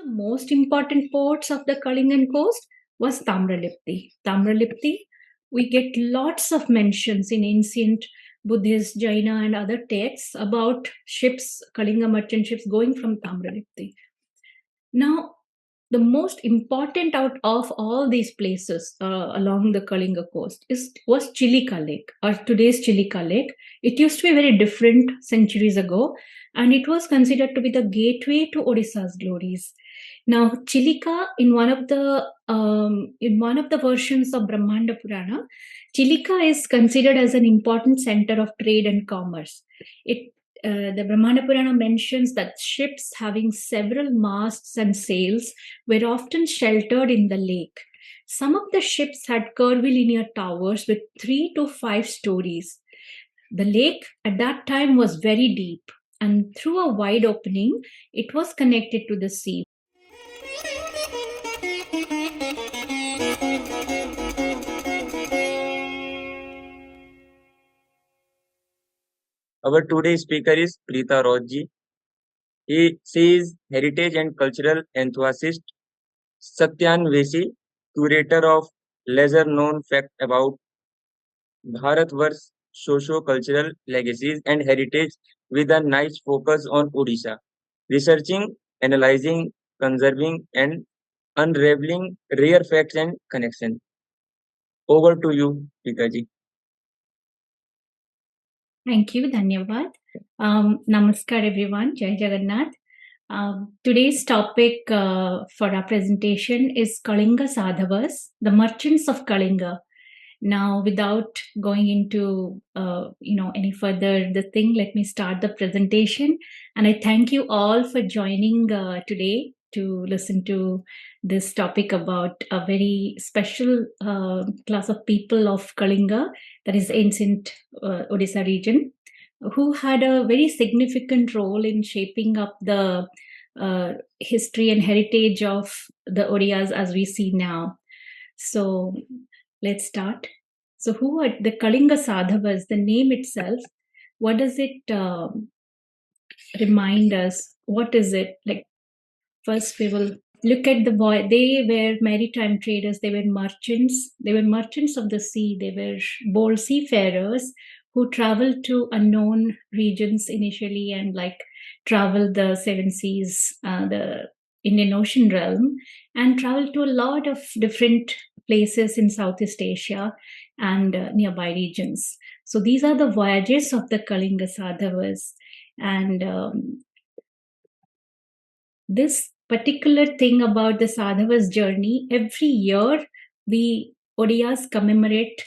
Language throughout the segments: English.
the most important ports of the Kalingan coast was Tamralipti. Tamralipti, we get lots of mentions in ancient Buddhist, Jaina, and other texts about ships, Kalinga merchant ships going from Tamralipti. Now, the most important out of all these places along the Kalinga coast was Chilika Lake, or today's Chilika Lake. It used to be very different centuries ago, and it was considered to be the gateway to Odisha's glories. Now, Chilika, in one of the versions of Brahmanda Purana, Chilika is considered as an important center of trade and commerce. The Brahmanda Purana mentions that ships having several masts and sails were often sheltered in the lake. Some of the ships had curvilinear towers with 3 to 5 stories. The lake at that time was very deep, and through a wide opening, it was connected to the sea. Our today's speaker is Preeta Roji. She is heritage and cultural enthusiast, Satyan Veshi, curator of lesser known fact about Bharatvar's socio-cultural legacies and heritage with a nice focus on Odisha, researching, analyzing, conserving, and unraveling rare facts and connections. Over to you, Preeta ji. Thank you, Dhanyavad. Namaskar, everyone. Jai Jagannath. Today's topic for our presentation is Kalinga Sadhavas, the merchants of Kalinga. Now, without going into any further the thing, let me start the presentation. And I thank you all for joining today to listen to this topic about a very special class of people of Kalinga, that is ancient Odisha region, who had a very significant role in shaping up the history and heritage of the Odiyas as we see now. So let's start. So who are the Kalinga Sadhavas? The name itself, what does it remind us? What is it? Like, first we will look at they were maritime traders, they were merchants of the sea, they were bold seafarers who traveled to unknown regions initially and traveled the seven seas, the Indian Ocean realm, and traveled to a lot of different places in Southeast Asia and nearby regions. So these are the voyages of the Kalinga Sadhavas. And this particular thing about the Sadhavas journey, every year we Odiyas commemorate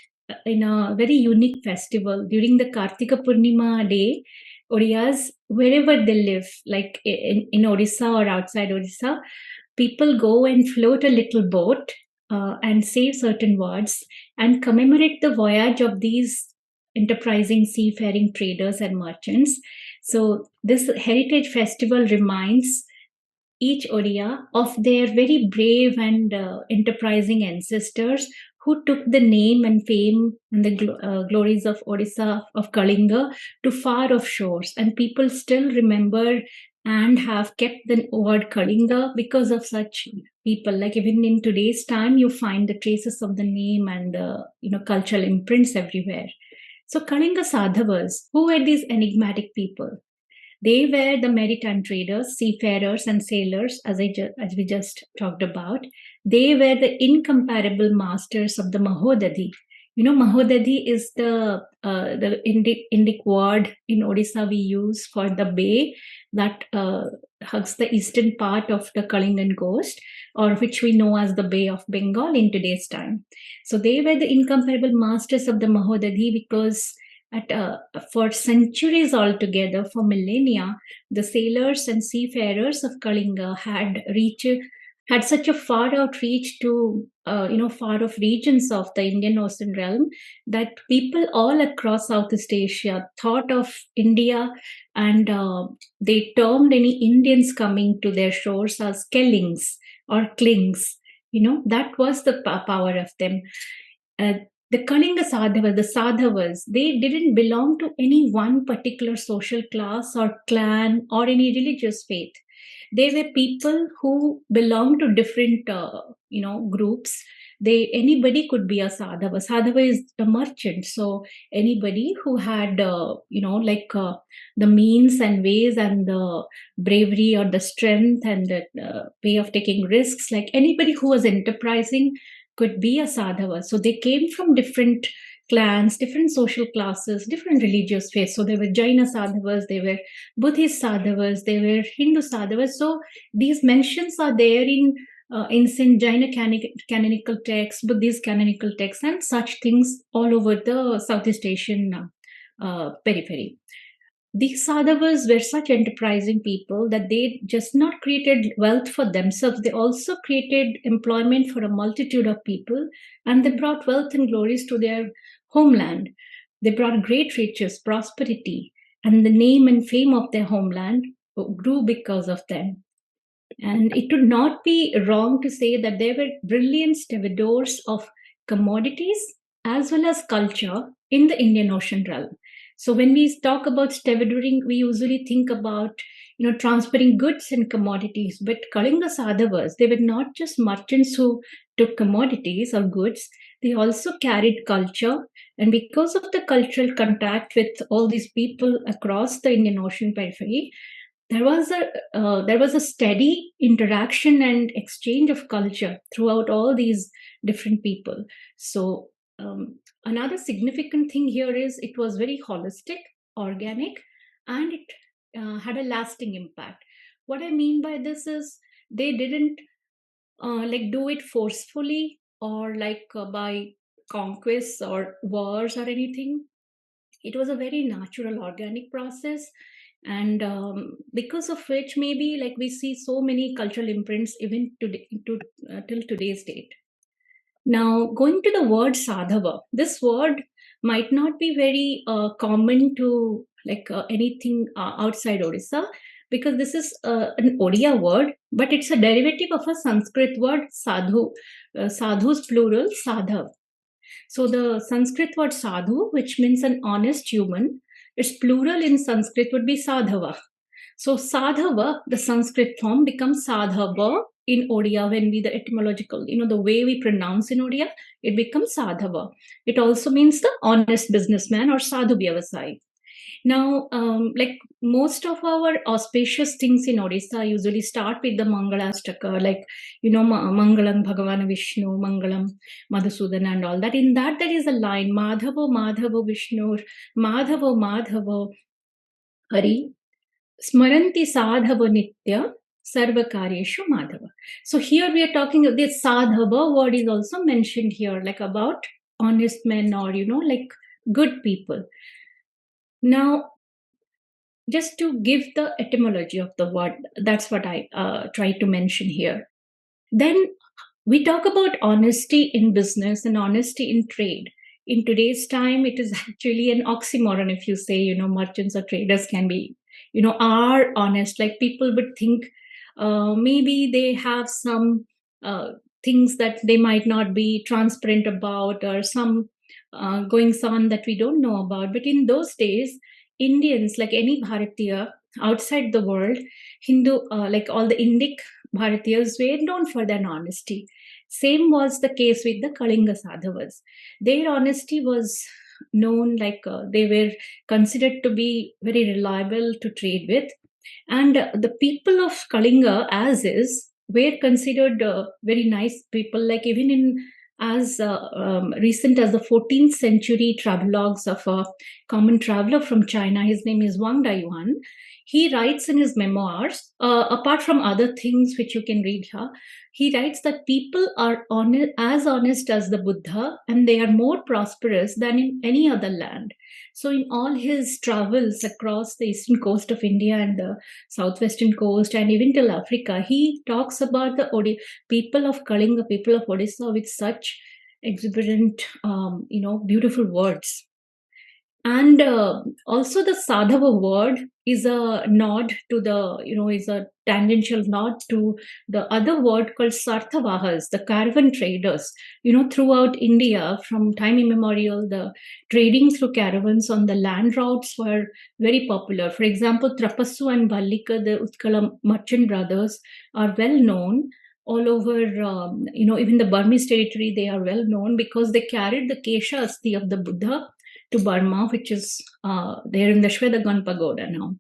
in a very unique festival during the Kartika Purnima day. Odiyas, wherever they live, like in Odisha or outside Odisha, people go and float a little boat and say certain words and commemorate the voyage of these enterprising seafaring traders and merchants. So this heritage festival reminds each Odia of their very brave and enterprising ancestors who took the name and fame and the glories of Odisha, of Kalinga, to far off shores. And people still remember and have kept the word Kalinga because of such people. Like even in today's time, you find the traces of the name and cultural imprints everywhere. So Kalinga Sadhavas, who were these enigmatic people? They were the maritime traders, seafarers, and sailors, as we just talked about. They were the incomparable masters of the Mahodadi. You know, Mahodadi is the Indic word in Odisha we use for the bay that hugs the eastern part of the Kalingan coast, or which we know as the Bay of Bengal in today's time. So they were the incomparable masters of the Mahodadi because for centuries altogether, for millennia, the sailors and seafarers of Kalinga had such a far out reach to far off regions of the Indian Ocean realm that people all across Southeast Asia thought of India, and they termed any Indians coming to their shores as Kellings or Klings. That was the power of them. The Kalinga Sadhavas, the Sadhavas, they didn't belong to any one particular social class or clan or any religious faith. They were people who belonged to different, groups. Anybody could be a sadhava. Sadhava is a merchant, so anybody who had, the means and ways and the bravery or the strength and the way of taking risks, like anybody who was enterprising could be a sadhava. So they came from different clans, different social classes, different religious faiths. So there were Jaina sadhavas, there were Buddhist sadhavas, there were Hindu sadhavas. So these mentions are there in ancient Jaina canonical texts, Buddhist canonical texts, and such things all over the Southeast Asian periphery. These sadhavas were such enterprising people that they just not created wealth for themselves, they also created employment for a multitude of people, and they brought wealth and glories to their homeland. They brought great riches, prosperity, and the name and fame of their homeland grew because of them. And it would not be wrong to say that they were brilliant stevedores of commodities as well as culture in the Indian Ocean realm. So when we talk about stevedoring, we usually think about transferring goods and commodities. But Kalinga Sadhavas, they were not just merchants who took commodities or goods; they also carried culture. And because of the cultural contact with all these people across the Indian Ocean periphery, there was a steady interaction and exchange of culture throughout all these different people. So another significant thing here is it was very holistic, organic, and it had a lasting impact. What I mean by this is they didn't do it forcefully or by conquests or wars or anything. It was a very natural, organic process, and because of which maybe we see so many cultural imprints even till today's date. Now, going to the word sadhava, this word might not be very common to anything outside Odisha, because this is an Odia word, but it's a derivative of a Sanskrit word sadhu. Sadhu's plural, sadhav. So the Sanskrit word sadhu, which means an honest human, its plural in Sanskrit would be sadhava. So sadhava, the Sanskrit form, becomes sadhava in Odia when the etymological, the way we pronounce in Odia, it becomes sadhava. It also means the honest businessman or sadhu vyavasai. Now, most of our auspicious things in Odisha usually start with the Mangalashtaka, Mangalam Bhagavan Vishnu, Mangalam Madhusudana and all that. In that, there is a line, Madhavo Madhavo Vishnu, Madhavo Madhavo Hari, Smaranti Sadhava Nitya, Sarvakaryeshu Madhava. So here we are talking of this Sadhava word is also mentioned here, about honest men or, good people. Now, just to give the etymology of the word, that's what I try to mention here. Then we talk about honesty in business and honesty in trade. In today's time, it is actually an oxymoron if you say, merchants or traders can be, are honest. Like people would think maybe they have some things that they might not be transparent about, or some goings on that we don't know about. But in those days, Indians, like any Bharatiya outside the world, Hindu, all the Indic Bharatiyas were known for their honesty. Same was the case with the Kalinga Sadhavas. Their honesty was known, they were considered to be very reliable to trade with. And the people of Kalinga, as is, were considered very nice people, like even in as recent as the 14th century travelogues of a common traveler from China. His name is Wang Dayuan. He writes in his memoirs, apart from other things which you can read here, he writes that people are as honest as the Buddha, and they are more prosperous than in any other land. So in all his travels across the eastern coast of India and the southwestern coast and even till Africa, he talks about the people of Kalinga, people of Odisha with such exuberant, beautiful words. And also the Sadhava word is a nod to the, is a tangential nod to the other word called Sarthavahas, the caravan traders. Throughout India, from time immemorial, the trading through caravans on the land routes were very popular. For example, Trapassu and Ballika, the Utkala merchant brothers, are well known all over, even the Burmese territory, they are well known because they carried the Kesha Asti of the Buddha to Burma, which is there in the Shwedagon Pagoda now.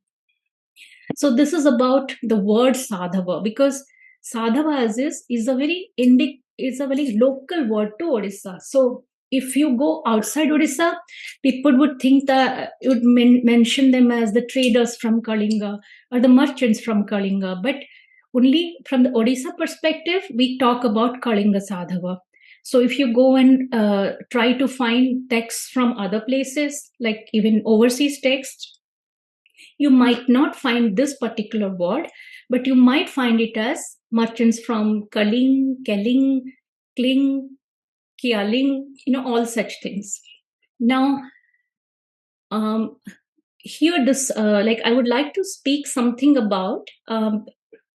So this is about the word Sadhava, because Sadhava as is a very is a very local word to Odisha. So if you go outside Odisha, people would think that it would mention them as the traders from Kalinga or the merchants from Kalinga, but only from the Odisha perspective, we talk about Kalinga Sadhava. So if you go and try to find texts from other places, like even overseas texts, you might not find this particular word, but you might find it as merchants from Kaling, Keling, Kling, Kialing, all such things. Now, here this I would like to speak something about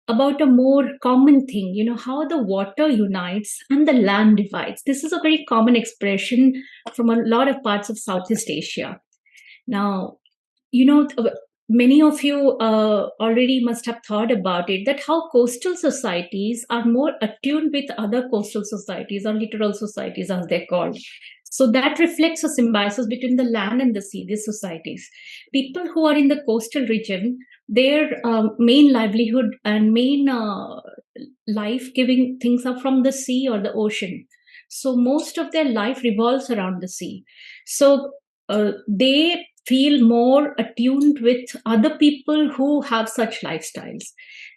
a more common thing, how the water unites and the land divides. This is a very common expression from a lot of parts of Southeast Asia. Now, many of you already must have thought about it, that how coastal societies are more attuned with other coastal societies or littoral societies, as they're called. So that reflects a symbiosis between the land and the sea, these societies. People who are in the coastal region, their main livelihood and main life-giving things are from the sea or the ocean. So most of their life revolves around the sea. So they feel more attuned with other people who have such lifestyles.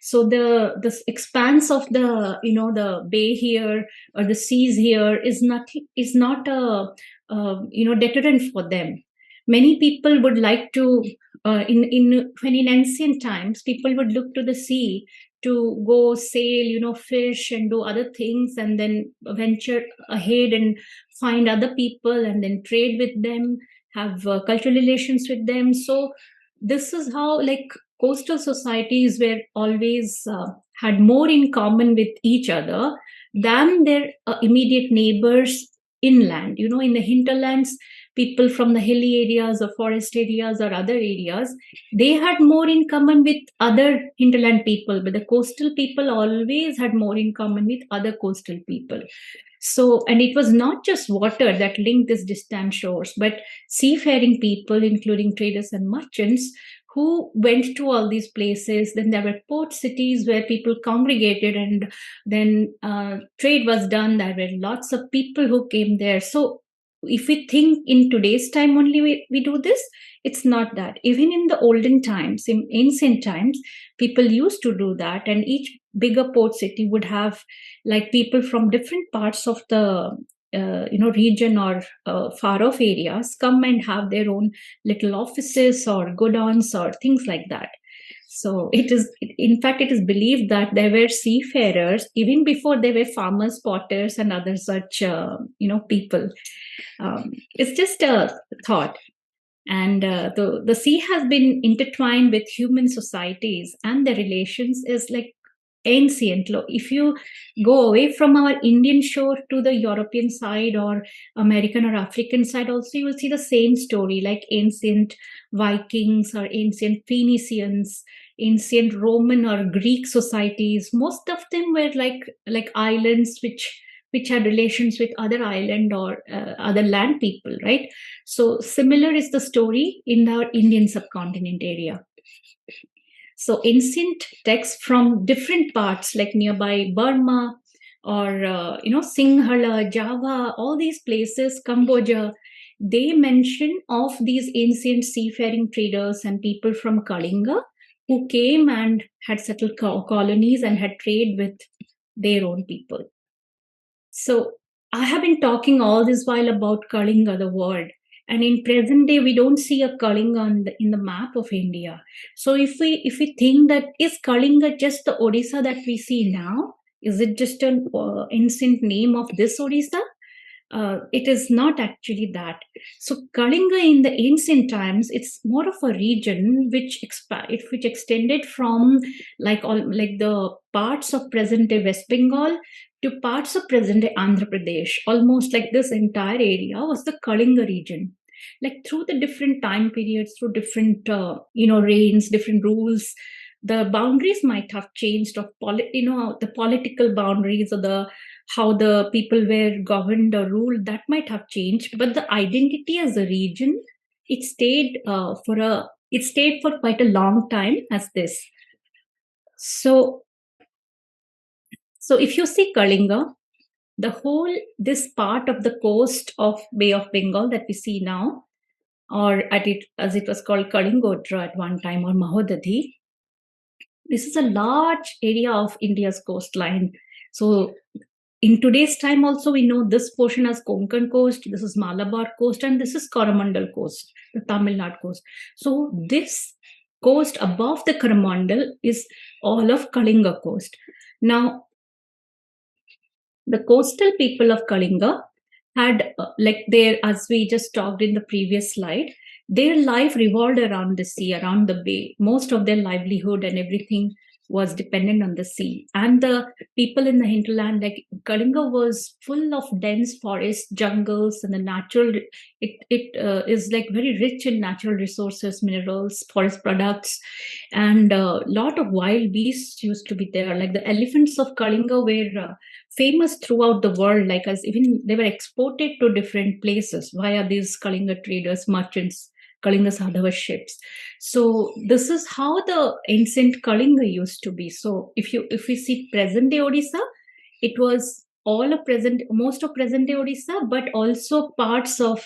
So the expanse of the bay here or the seas here is not a deterrent for them. Many people would like to when in ancient times, people would look to the sea to go sail, fish and do other things, and then venture ahead and find other people and then trade with them, have cultural relations with them. So this is how, like, coastal societies were always had more in common with each other than their immediate neighbors inland. In the hinterlands, people from the hilly areas or forest areas or other areas, they had more in common with other hinterland people, but the coastal people always had more in common with other coastal people. So, and it was not just water that linked these distant shores, but seafaring people, including traders and merchants, who went to all these places. Then there were port cities where people congregated, and then trade was done. There were lots of people who came there. So if we think in today's time only we do this, it's not that. Even in the olden times, in ancient times, people used to do that, and each bigger port city would have, like, people from different parts of the region or far off areas come and have their own little offices or godowns or things like that. So in fact, it is believed that there were seafarers even before there were farmers, potters, and other such people. It's just a thought. And the sea has been intertwined with human societies, and the relations is like ancient. If you go away from our Indian shore to the European side or American or African side also, you will see the same story, like ancient Vikings or ancient Phoenicians, ancient Roman or Greek societies. Most of them were like islands which had relations with other island or other land people, right? So similar is the story in our Indian subcontinent area. So ancient texts from different parts, like nearby Burma or Sinhala, Java, all these places, Cambodia, they mention of these ancient seafaring traders and people from Kalinga who came and had settled colonies and had trade with their own people. So I have been talking all this while about Kalinga, the word. And in present day, we don't see a Kalinga in the map of India. So if we think that, is Kalinga just the Odisha that we see now? Is it just an ancient name of this Odisha? It is not actually that. So Kalinga in the ancient times, it's more of a region which which extended from like the parts of present day West Bengal to parts of present day Andhra Pradesh. Almost like this entire area was the Kalinga region. Like through the different time periods, through different reigns, different rules, the boundaries might have changed of the political boundaries or the how the people were governed or ruled, that might have changed, but the identity as a region, it stayed for quite a long time as this. So if you see Kalinga, the whole this part of the coast of Bay of Bengal that we see now, or at it as it was called Kalingotra at one time, or Mahodadhi, this is a large area of India's coastline. So in today's time also, we know this portion as Konkan coast, this is Malabar coast, and this is Coromandel coast, the Tamil Nadu coast. So this coast above the Coromandel is all of Kalinga coast. Now, the coastal people of Kalinga had, as we just talked in the previous slide, their life revolved around the sea, around the bay. Most of their livelihood and everything was dependent on the sea. And the people in the hinterland, like Kalinga, was full of dense forests, jungles, and the natural. It is like very rich in natural resources, minerals, forest products, and a lot of wild beasts used to be there. Like the elephants of Kalinga were famous throughout the world. Like as even they were exported to different places via these Kalinga traders, merchants. Kalinga Sadhava ships. So this is how the ancient Kalinga used to be. So if we see present day Odisha, it was most of present day Odisha, but also parts of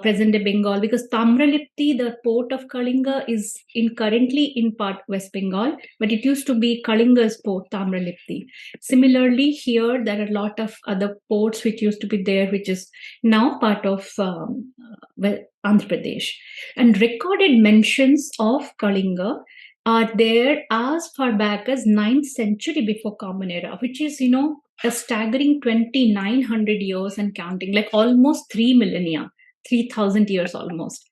present day Bengal, because Tamralipti, the port of Kalinga, is currently in part West Bengal, but it used to be Kalinga's port, Tamralipti. Similarly, here there are a lot of other ports which used to be there, which is now part of Andhra Pradesh. And recorded mentions of Kalinga are there as far back as 9th century before Common Era, which is, a staggering 2,900 years and counting, like almost 3 millennia. 3,000 years almost.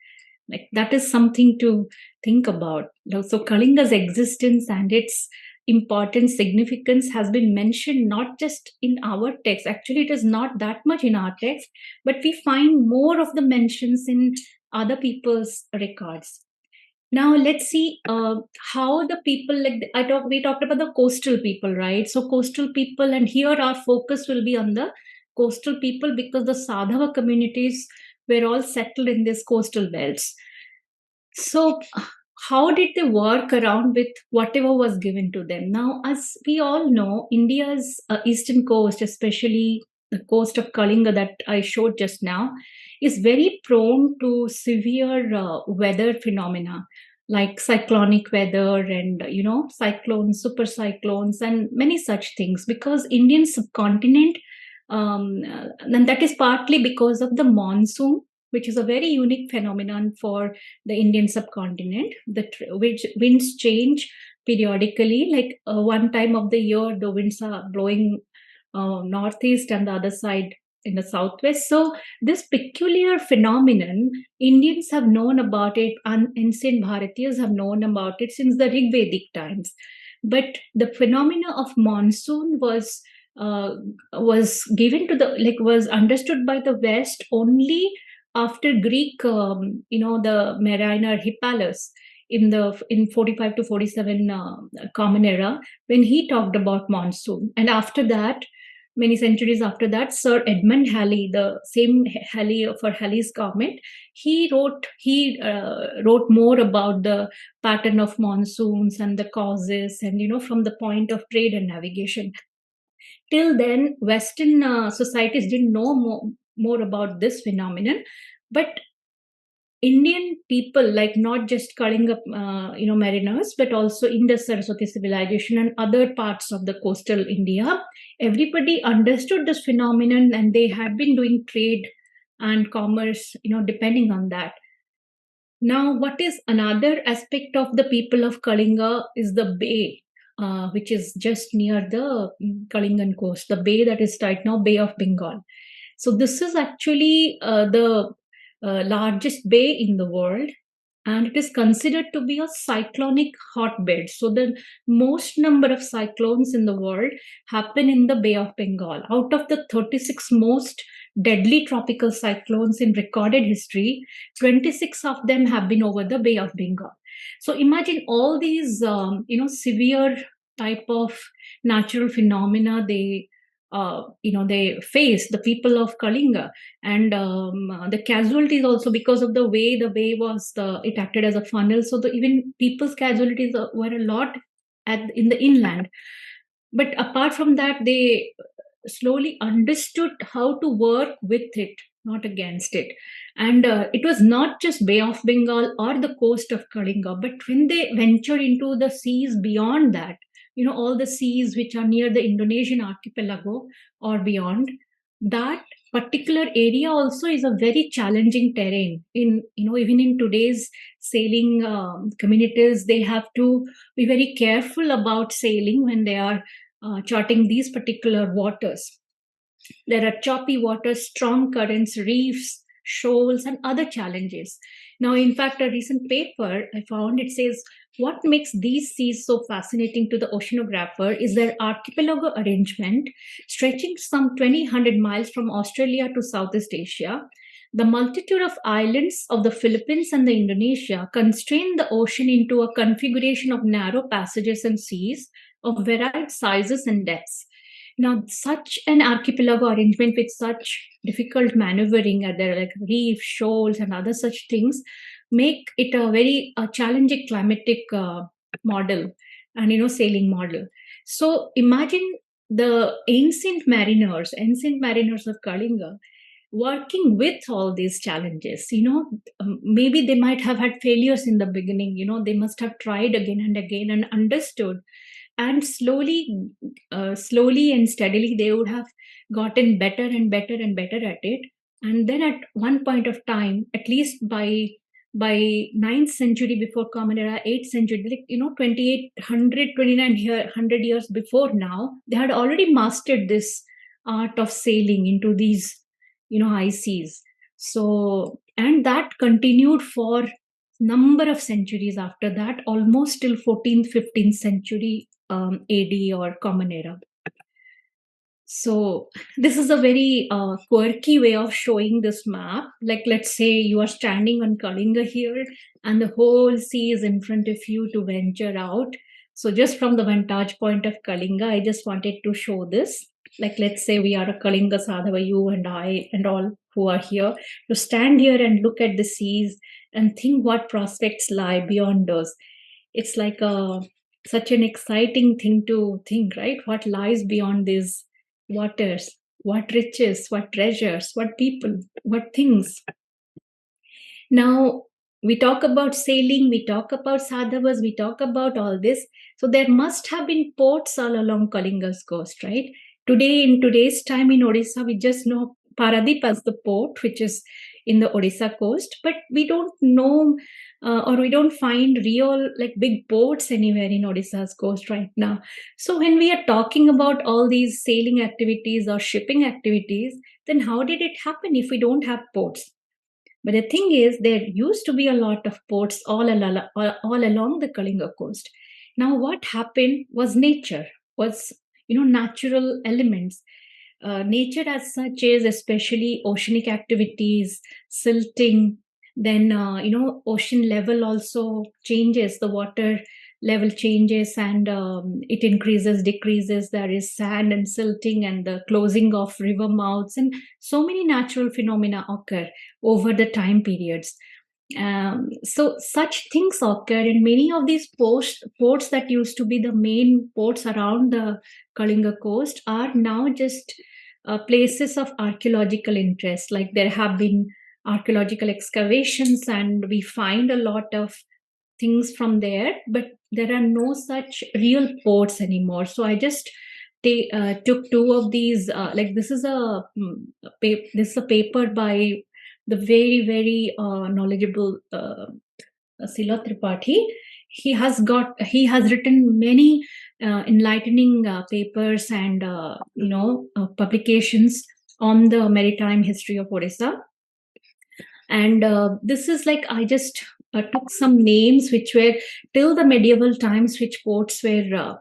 Like that is something to think about. So Kalinga's existence and its important significance has been mentioned not just in our text. Actually, it is not that much in our text, but we find more of the mentions in other people's records. Now let's see how the people, we talked about the coastal people, right? So coastal people, and here our focus will be on the coastal people because the Sadhava communities were all settled in these coastal belts. So how did they work around with whatever was given to them? Now, as we all know, India's eastern coast, especially the coast of Kalinga that I showed just now, is very prone to severe weather phenomena like cyclonic weather and cyclones, super cyclones, and many such things, because Indian subcontinent, and that is partly because of the monsoon, which is a very unique phenomenon for the Indian subcontinent, which winds change periodically. Like one time of the year, the winds are blowing northeast, and the other side in the southwest. So this peculiar phenomenon, Indians have known about it, and ancient Bharatiyas have known about it since the Rigvedic times. But the phenomena of monsoon was given to was understood by the West only after Greek, the mariner Hippalus in 45 to 47 Common Era, when he talked about monsoon. And after that, many centuries after that, Sir Edmund Halley, the same Halley for Halley's Comet, he wrote more about the pattern of monsoons and the causes, and from the point of trade and navigation. Till then, Western societies didn't know more about this phenomenon, but Indian people, like not just Kalinga, mariners, but also Indus Saraswati civilization and other parts of the coastal India, everybody understood this phenomenon, and they had been doing trade and commerce, depending on that. Now, what is another aspect of the people of Kalinga is the bay, which is just near the Kalingan coast, the bay that is right now Bay of Bengal. So this is actually the largest bay in the world, and it is considered to be a cyclonic hotbed. So the most number of cyclones in the world happen in the Bay of Bengal. Out of the 36 most deadly tropical cyclones in recorded history, 26 of them have been over the Bay of Bengal. So imagine all these severe type of natural phenomena they face, the people of Kalinga. And the casualties also, because of the way the bay was, it acted as a funnel, so even people's casualties were a lot in the inland. But apart from that, they slowly understood how to work with it, not against it. And it was not just Bay of Bengal or the coast of Kalinga, but when they ventured into the seas beyond that, all the seas which are near the Indonesian archipelago or beyond, that particular area also is a very challenging terrain. Even in today's sailing communities, they have to be very careful about sailing when they are charting these particular waters. There are choppy waters, strong currents, reefs, shoals, and other challenges. Now, in fact, a recent paper I found, it says what makes these seas so fascinating to the oceanographer is their archipelago arrangement, stretching some 2,000 miles from Australia to Southeast Asia. The multitude of islands of the Philippines and the Indonesia constrain the ocean into a configuration of narrow passages and seas of varied sizes and depths. Now, such an archipelago arrangement with such difficult maneuvering at there, like reef, shoals, and other such things, make it a very challenging climatic model and sailing model. So imagine the ancient mariners of Kalinga working with all these challenges. Maybe they might have had failures in the beginning. They must have tried again and again and understood, and slowly and steadily they would have gotten better and better and better at it. And then at one point of time, at least by 9th century before common era, 8th century, 2800 2900 years before now, they had already mastered this art of sailing into these high seas. So, and that continued for number of centuries after that, almost till 14th 15th century AD or common era. So this is a very quirky way of showing this map. Like, let's say you are standing on Kalinga here and the whole sea is in front of you to venture out. So just from the vantage point of Kalinga, I just wanted to show this. Like, let's say we are a Kalinga Sadhava, you and I and all who are here, to stand here and look at the seas and think what prospects lie beyond those. It's like such an exciting thing to think, right? What lies beyond these waters, what riches, what treasures, what people, what things. Now, we talk about sailing, we talk about sadhavas, we talk about all this. So there must have been ports all along Kalinga's coast, right? Today, in today's time in Odisha, we just know Paradip as the port, which is in the Odisha coast, but we don't know or we don't find real like big ports anywhere in Odisha's coast right now. So when we are talking about all these sailing activities or shipping activities, then how did it happen if we don't have ports? But the thing is, there used to be a lot of ports all along the Kalinga coast. Now, what happened was nature, was natural elements. Nature as such is especially oceanic activities, silting, then ocean level also changes, the water level changes, and it increases, decreases. There is sand and silting and the closing of river mouths, and so many natural phenomena occur over the time periods. So such things occur, and many of these ports that used to be the main ports around the Kalinga coast are now just places of archaeological interest. Like, there have been archaeological excavations and we find a lot of things from there, but there are no such real ports anymore. So I just took two of these. Like, this is a paper by the very, very knowledgeable Sila Tripathi. He has written many enlightening papers and publications on the maritime history of Odisha. And this is like, I just took some names which were till the medieval times, which ports were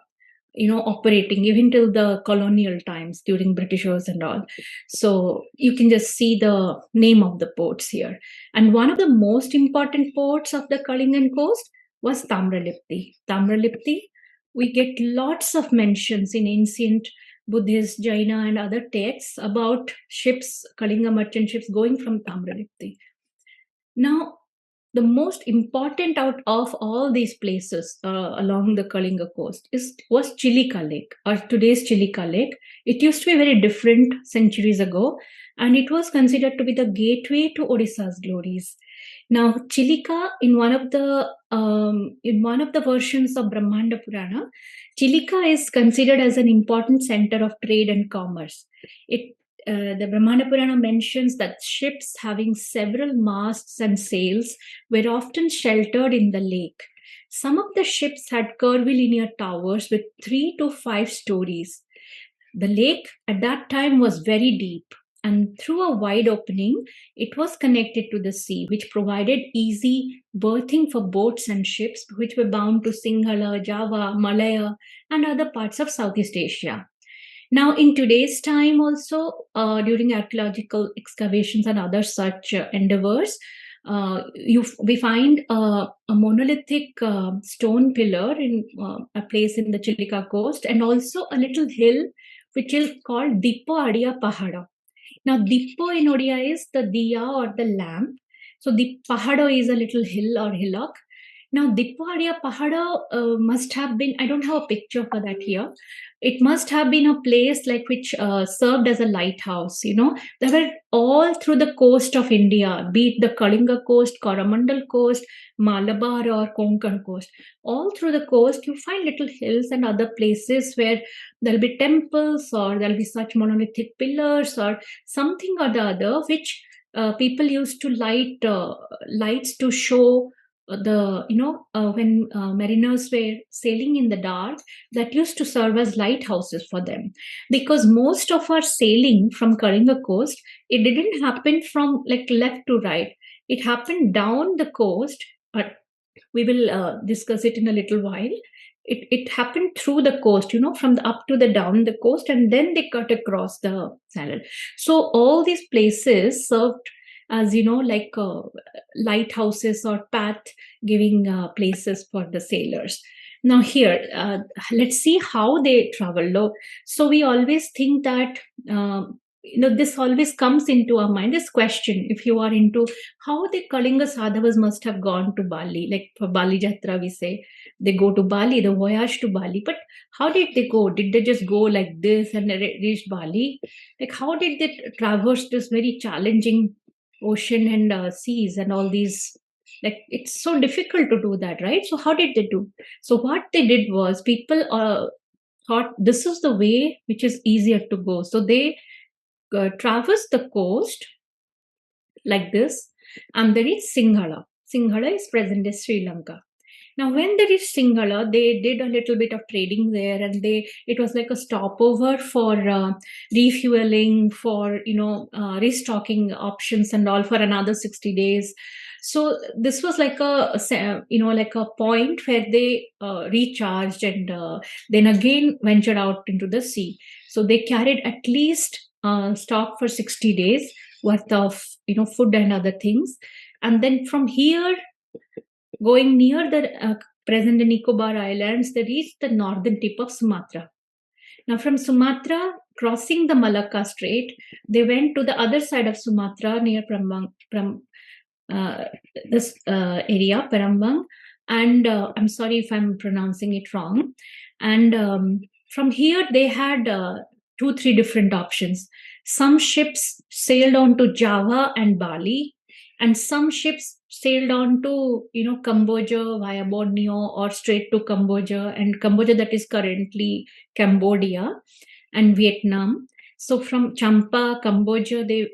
operating even till the colonial times during Britishers and all. So you can just see the name of the ports here. And one of the most important ports of the Kalingan coast was Tamralipti. Tamralipti, we get lots of mentions in ancient Buddhist, Jaina, and other texts about ships, Kalinga merchant ships going from Tamralipti. Now, the most important out of all these places along the Kalinga coast was Chilika Lake, or today's Chilika Lake. It used to be very different centuries ago, and it was considered to be the gateway to Odisha's glories. Now, Chilika, in one of the versions of Brahmanda Purana, Chilika is considered as an important center of trade and commerce. The Brahmanda Purana mentions that ships having several masts and sails were often sheltered in the lake. Some of the ships had curvilinear towers with 3 to 5 stories. The lake at that time was very deep, and through a wide opening, it was connected to the sea, which provided easy berthing for boats and ships which were bound to Sinhala, Java, Malaya, and other parts of Southeast Asia. Now, in today's time, also during archaeological excavations and other such endeavors, we find a monolithic stone pillar in a place in the Chilika coast, and also a little hill which is called Dippo Adia Pahada. Now, Dippo in Odia is the diya or the lamp. So, the Pahado is a little hill or hillock. Now, Dippo Adia Pahada must have been, I don't have a picture for that here. It must have been a place like which served as a lighthouse. They were all through the coast of India, be it the Kalinga coast, Coromandel coast, Malabar or Konkan coast. All through the coast, you find little hills and other places where there'll be temples, or there'll be such monolithic pillars or something or the other, which people used to light lights to show when mariners were sailing in the dark, that used to serve as lighthouses for them. Because most of our sailing from Kalinga coast, it didn't happen from like left to right. It happened down the coast, but we will discuss it in a little while. It happened through the coast, from the up to the down the coast, and then they cut across the channel. So all these places served as like lighthouses or path giving places for the sailors. Now here, let's see how they traveled. So we always think that this always comes into our mind, this question, if you are into how the Kalinga Sadhavas must have gone to Bali. Like for Bali Jatra, we say they go to Bali, the voyage to Bali. But how did they go? Did they just go like this and reach Bali? Like how did they traverse this very challenging ocean and seas and all these? Like it's so difficult to do that, right? So how did they do? So what they did was, people thought this is the way which is easier to go. So they traverse the coast like this, and there is Sinhala. Sinhala is present day Sri Lanka. Now, when they reached Sinhala, they did a little bit of trading there, and it was like a stopover for refueling, for restocking options and all for another 60 days. So this was like a point where they recharged and then again ventured out into the sea. So they carried at least stock for 60 days worth of food and other things, and then from here, going near the present Nicobar Islands, they reached the northern tip of Sumatra. Now, from Sumatra, crossing the Malacca Strait, they went to the other side of Sumatra near this area, Parambang. And I'm sorry if I'm pronouncing it wrong. And from here, they had 2-3 different options. Some ships sailed on to Java and Bali, and some ships sailed on to Cambodia via Borneo or straight to Cambodia, and Cambodia, that is currently Cambodia, and Vietnam. So from Champa, Cambodia, they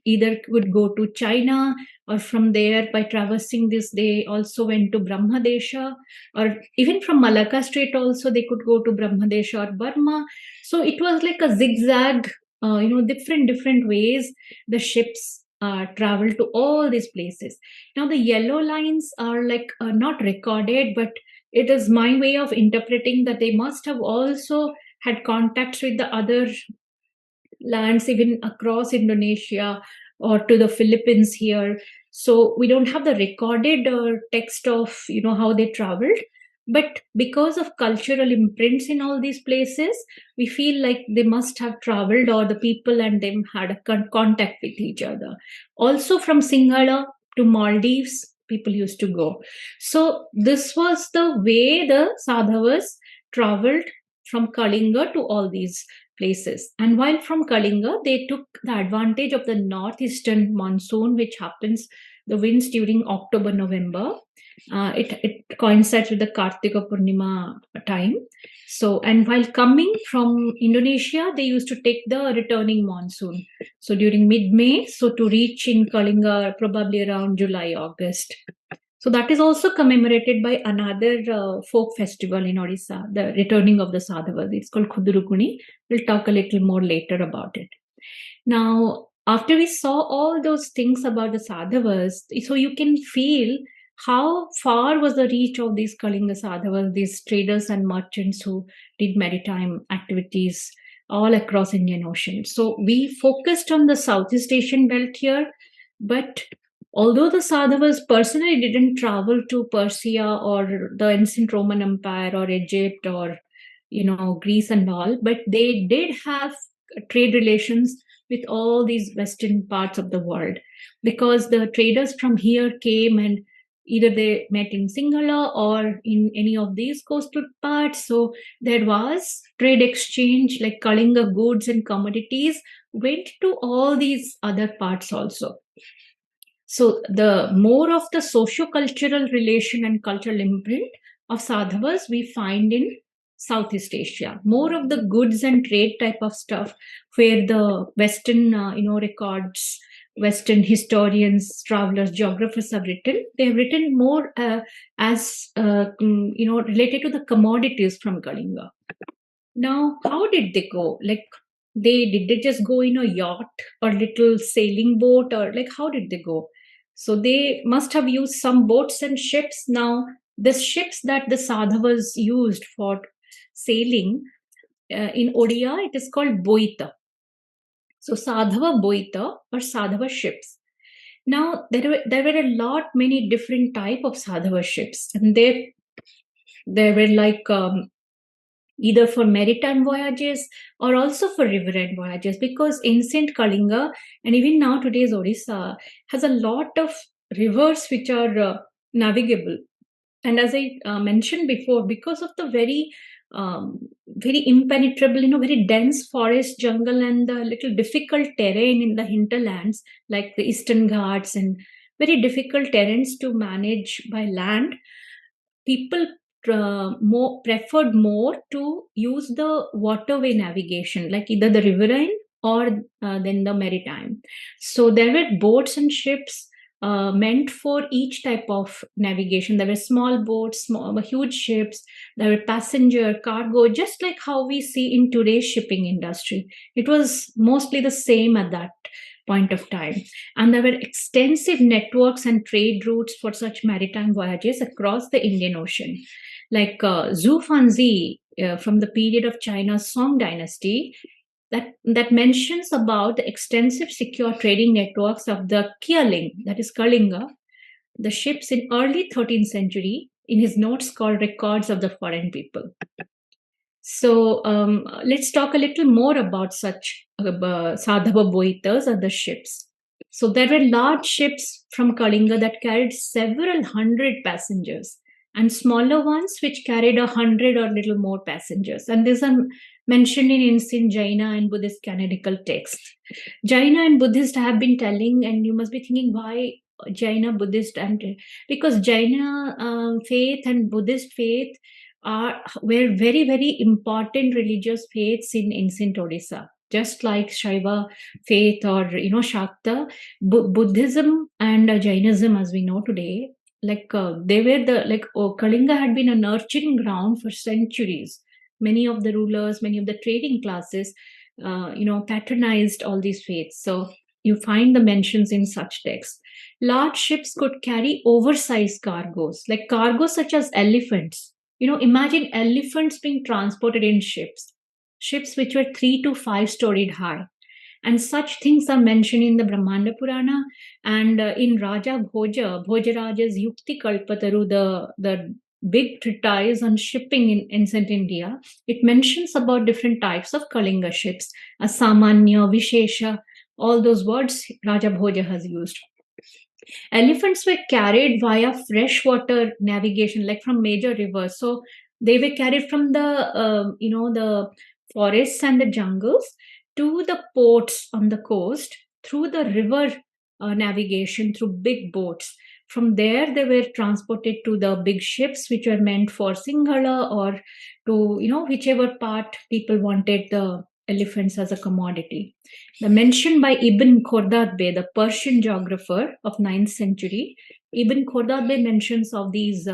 either would go to China, or from there, by traversing this, they also went to Brahmadesha, or even from Malacca Strait also they could go to Brahmadesha or Burma. So it was like a zigzag different ways the ships travel to all these places. Now the yellow lines are like not recorded, but it is my way of interpreting that they must have also had contacts with the other lands, even across Indonesia or to the Philippines here. So we don't have the recorded text of how they traveled, but because of cultural imprints in all these places, we feel like they must have traveled, or the people and them had a contact with each other. Also from Sinhala to Maldives, people used to go. So this was the way the Sadhavas traveled from Kalinga to all these places. And while from Kalinga, they took the advantage of the northeastern monsoon, which happens, the winds during October, November. It coincides with the Kartika Purnima time. So, and while coming from Indonesia, they used to take the returning monsoon. So during mid-May, so to reach in Kalinga probably around July, August. So that is also commemorated by another folk festival in Odisha, the returning of the Sadhavas. It's called Khudurukuni. We'll talk a little more later about it. Now, after we saw all those things about the Sadhavas, so you can feel how far was the reach of these Kalinga Sadhavas, these traders and merchants who did maritime activities all across Indian Ocean. So we focused on the Southeast Asian belt here, but although the Sadhavas personally didn't travel to Persia or the ancient Roman Empire or Egypt or Greece and all, but they did have trade relations with all these western parts of the world, because the traders from here came and either they met in Sinhala or in any of these coastal parts. So there was trade exchange, like Kalinga goods and commodities went to all these other parts also. So the more of the socio-cultural relation and cultural imprint of Sadhavas we find in Southeast Asia. More of the goods and trade type of stuff, where the Western, records, Western historians, travelers, geographers have written. They have written more as related to the commodities from Kalinga. Now, how did they go? Like, did they just go in a yacht or little sailing boat, or like how did they go? So they must have used some boats and ships. Now, the ships that the Sadhavas used for sailing in Odia, it is called Boita. So Sadhava Boita or Sadhava ships. Now, there were a lot many different type of Sadhava ships, and they were like either for maritime voyages or also for riverine voyages, because ancient Kalinga and even now today's Odisha has a lot of rivers which are navigable. And as I mentioned before, because of the very impenetrable, very dense forest jungle and the little difficult terrain in the hinterlands, like the Eastern Ghats and very difficult terrains to manage by land, people preferred more to use the waterway navigation, like either the riverine or then the maritime. So there were boats and ships meant for each type of navigation. There were small boats, huge ships. There were passenger, cargo, just like how we see in today's shipping industry. It was mostly the same at that point of time. And there were extensive networks and trade routes for such maritime voyages across the Indian Ocean. Like Zhu Fanzi from the period of China's Song dynasty, that mentions about the extensive secure trading networks of the Kialing, that is Kalinga, the ships in early 13th century, in his notes called Records of the Foreign People. So let's talk a little more about such Sadhava Boitas or the ships. So there were large ships from Kalinga that carried several hundred passengers, and smaller ones which carried 100 or little more passengers. And these are mentioned in ancient Jaina and Buddhist canonical texts. Jaina and Buddhist have been telling, and you must be thinking, why Jaina, Buddhist? And because Jaina faith and Buddhist faith were very, very important religious faiths in ancient Odisha. Just like Shaiva faith or Shakta, Buddhism and Jainism, as we know today, like they were Kalinga had been a nurturing ground for centuries. Many of the rulers, many of the trading classes patronized all these faiths. So you find the mentions in such texts. Large ships could carry oversized cargoes, like cargoes such as elephants. Imagine elephants being transported in ships which were 3 to 5 storied high. And such things are mentioned in the Brahmanda Purana and in Raja Bhojaraja's Yukti Kalpataru, the big treatise on shipping in ancient India. It mentions about different types of Kalinga ships, Asamanya, Vishesha, all those words Raja Bhoja has used. Elephants were carried via freshwater navigation, like from major rivers. So they were carried from the forests and the jungles to the ports on the coast through the river navigation through big boats. From there, they were transported to the big ships, which were meant for Singhala or to whichever part people wanted the elephants as a commodity. The mention by Ibn Khordadbeh, the Persian geographer of 9th century, Ibn Khordadbeh mentions of these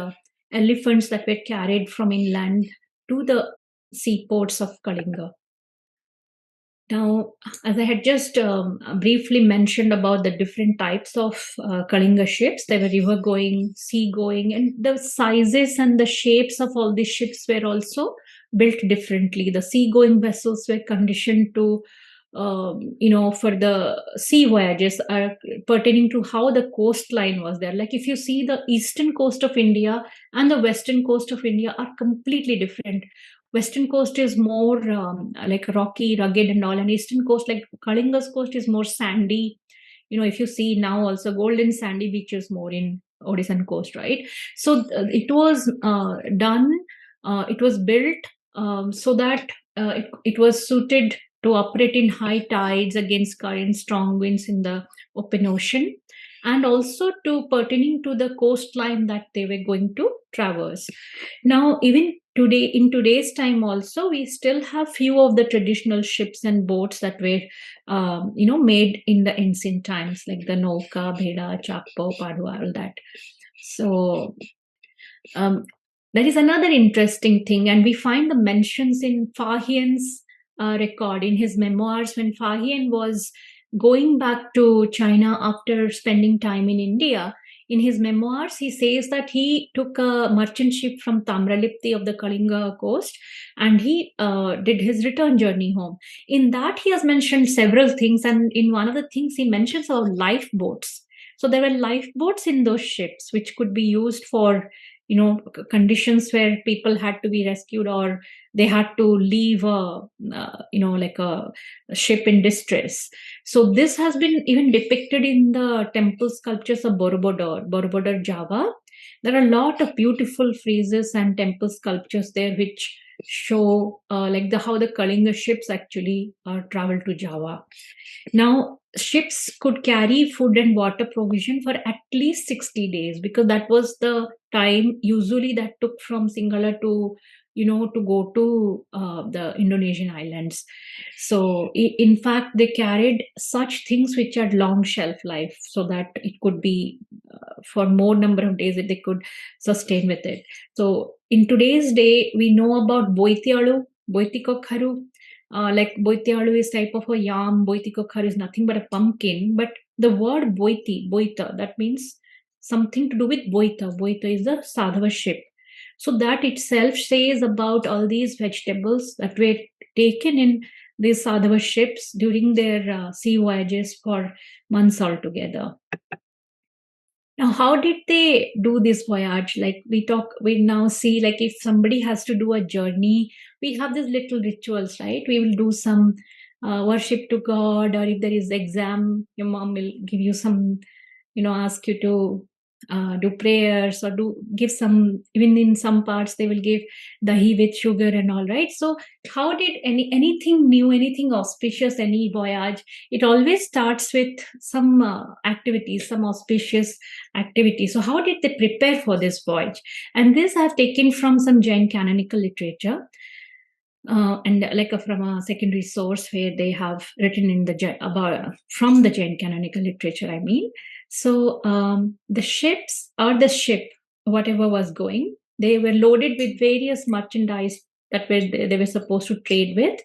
elephants that were carried from inland to the seaports of Kalinga. Now, as I had just briefly mentioned about the different types of Kalinga ships, they were river going, sea going, and the sizes and the shapes of all these ships were also built differently. The sea going vessels were conditioned to for the sea voyages are pertaining to how the coastline was there. Like if you see the eastern coast of India and the western coast of India are completely different. Western coast is more like rocky, rugged and all, and eastern coast, like Kalinga's coast, is more sandy. If you see now also golden sandy beaches more in Odishan coast, right? So it was done, it was built so that it was suited to operate in high tides against currents, strong winds in the open ocean, and also to pertaining to the coastline that they were going to traverse. Now, even today, in today's time also, we still have few of the traditional ships and boats that were made in the ancient times, like the Nauka, Bheda, Chappo, Padua, all that. So that is another interesting thing, and we find the mentions in Fahian's record in his memoirs when Fahian was going back to China after spending time in India. In his memoirs, he says that he took a merchant ship from Tamralipti of the Kalinga coast and he did his return journey home. In that, he has mentioned several things, and in one of the things, he mentions our lifeboats. So there were lifeboats in those ships, which could be used for conditions where people had to be rescued or they had to leave like a ship in distress. So this has been even depicted in the temple sculptures of Borobudur, Java. There are a lot of beautiful friezes and temple sculptures there which show like how the Kalinga ships actually traveled to Java. Now, ships could carry food and water provision for at least 60 days because that was the time usually that took from Sinhala to to go to the Indonesian islands. So in fact they carried such things which had long shelf life so that it could be for more number of days that they could sustain with it. So in today's day we know about Boitialu, Boitikokharu. Like Boitialu is type of a yam, Boitikokharu is nothing but a pumpkin. But the word Boita, that means something to do with Boita. Boita is the Sadhava ship. So that itself says about all these vegetables that were taken in these Sadhava ships during their sea voyages for months altogether. Now, how did they do this voyage? Like we now see, like if somebody has to do a journey, we have these little rituals, right? We will do some worship to God, or if there is exam, your mom will give you some, ask you to do prayers or give some, even in some parts they will give dahi with sugar and all, right? So how did anything new, anything auspicious, any voyage, it always starts with some activities, some auspicious activity. So how did they prepare for this voyage? And this I've taken from some Jain canonical literature. And from a secondary source where they have written in from the Jain canonical literature, I mean. So the ships or the ship, whatever was going, they were loaded with various merchandise that they were supposed to trade with,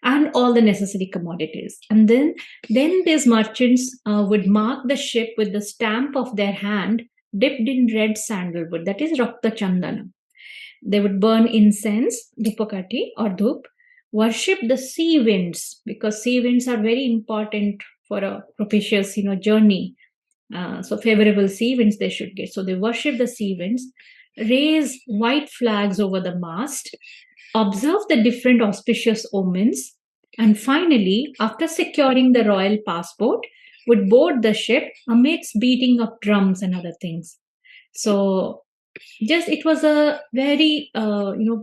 and all the necessary commodities. And then these merchants would mark the ship with the stamp of their hand dipped in red sandalwood, that is Rakta Chandana. They would burn incense, Dhupakati or Dhup, worship the sea winds, because sea winds are very important for a propitious, journey. So favorable sea winds they should get. So they worship the sea winds, raise white flags over the mast, observe the different auspicious omens, and finally, after securing the royal passport, would board the ship amidst beating of drums and other things. So just it was a very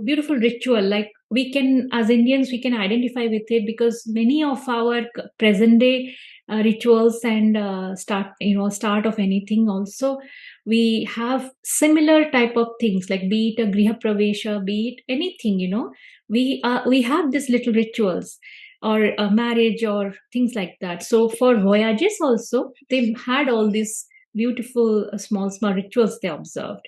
beautiful ritual. Like, we can, as Indians, we can identify with it, because many of our present day rituals and start of anything also, we have similar type of things, like be it a griha pravesha, be it anything, we have these little rituals, or a marriage or things like that. So for voyages also, they had all these beautiful small rituals they observed,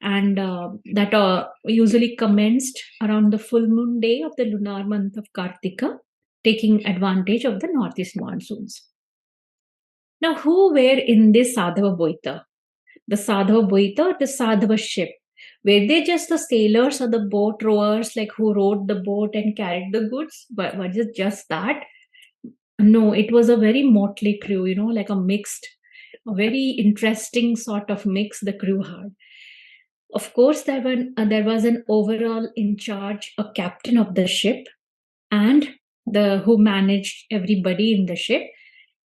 and that usually commenced around the full moon day of the lunar month of Kartika, taking advantage of the northeast monsoons. Now, who were in this Sadhava Boita? The Sadhava Boita, the Sadhava ship. Were they just the sailors or the boat rowers, like who rowed the boat and carried the goods? But was it just that? No, it was a very motley crew, like a very interesting sort of mix the crew had. Of course, there was an overall in charge, a captain of the ship, and the who managed everybody in the ship,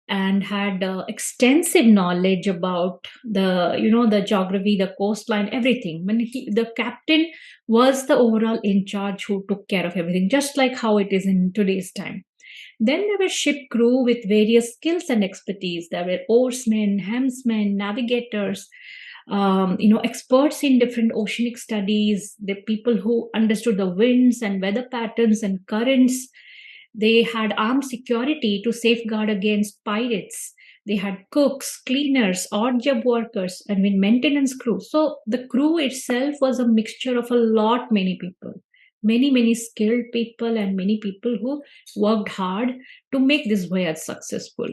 and had extensive knowledge about the geography, the coastline, everything. The captain was the overall in charge who took care of everything, just like how it is in today's time. Then there were ship crew with various skills and expertise. There were oarsmen, helmsmen, navigators, experts in different oceanic studies, the people who understood the winds and weather patterns and currents. They had armed security to safeguard against pirates. They had cooks, cleaners, odd job workers, and with maintenance crew. So the crew itself was a mixture of many people, many skilled people, and many people who worked hard to make this voyage successful.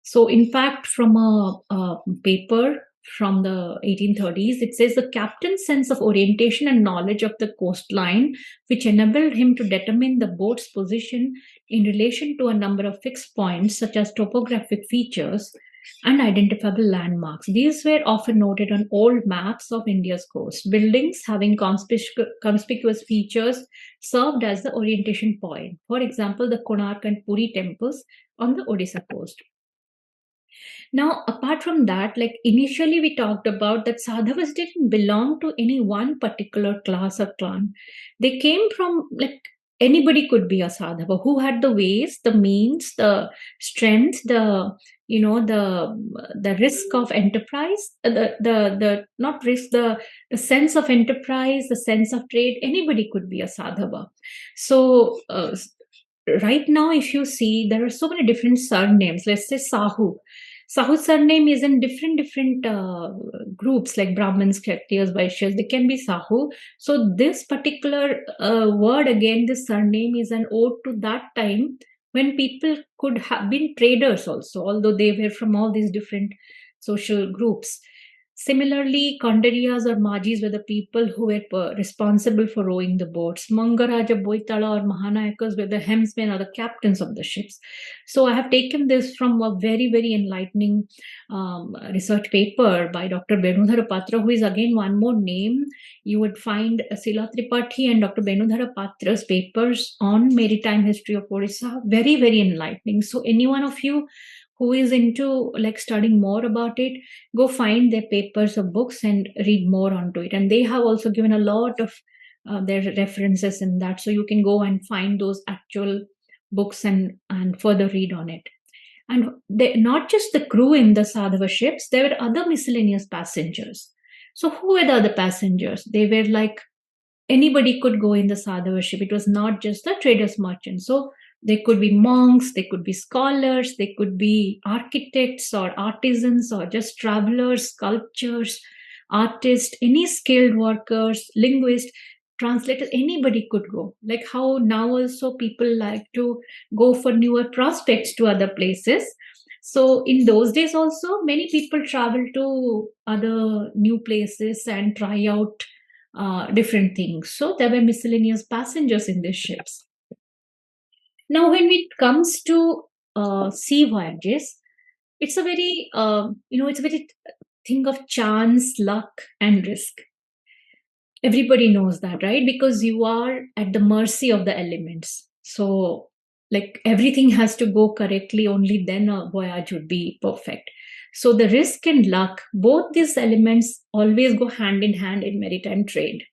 So, in fact, from a paper from the 1830s, it says the captain's sense of orientation and knowledge of the coastline, which enabled him to determine the boat's position in relation to a number of fixed points, such as topographic features and identifiable landmarks. These were often noted on old maps of India's coast. Buildings having conspicuous features served as the orientation point. For example, the Konark and Puri temples on the Odisha coast. Now, apart from that, like initially we talked about that Sadhavas didn't belong to any one particular class or clan. They came from, like, anybody could be a Sadhava who had the ways, the means, the strength, the risk of enterprise, the not risk, the sense of enterprise, the sense of trade. Anybody could be a Sadhava. So right now, if you see, there are so many different surnames. Let's say Sahu. Sahu's surname is in different groups, like Brahmins, Kshatriyas, Vaishyas. They can be Sahu. So this particular word, again, this surname is an ode to that time when people could have been traders also, although they were from all these different social groups. Similarly, Kandariyas or Majis were the people who were responsible for rowing the boats. Mangaraja Boitala or Mahanayakas were the helmsmen or the captains of the ships. So I have taken this from a very, very enlightening research paper by Dr. Benudhara Patra, who is again one more name. You would find Sila Tripathi and Dr. Benudhara Patra's papers on maritime history of Odisha. Very, very enlightening. So any one of you who is into like studying more about it, go find their papers or books and read more onto it. And they have also given a lot of their references in that, so you can go and find those actual books and further read on it. And not just the crew in the Sadhava ships, there were other miscellaneous passengers. So who were the other passengers? They were like anybody could go in the Sadhava ship. It was not just the traders, merchants. So they could be monks, they could be scholars, they could be architects or artisans or just travelers, sculptors, artists, any skilled workers, linguists. translators, anybody could go. Like how now also people like to go for newer prospects to other places. So in those days also, many people travel to other new places and try out different things. So there were miscellaneous passengers in these ships. Now, when it comes to sea voyages, it's a very, it's a very thing of chance, luck, and risk. Everybody knows that, right? Because you are at the mercy of the elements. So, like everything has to go correctly, only then a voyage would be perfect. So, the risk and luck, both these elements always go hand in hand in maritime trade.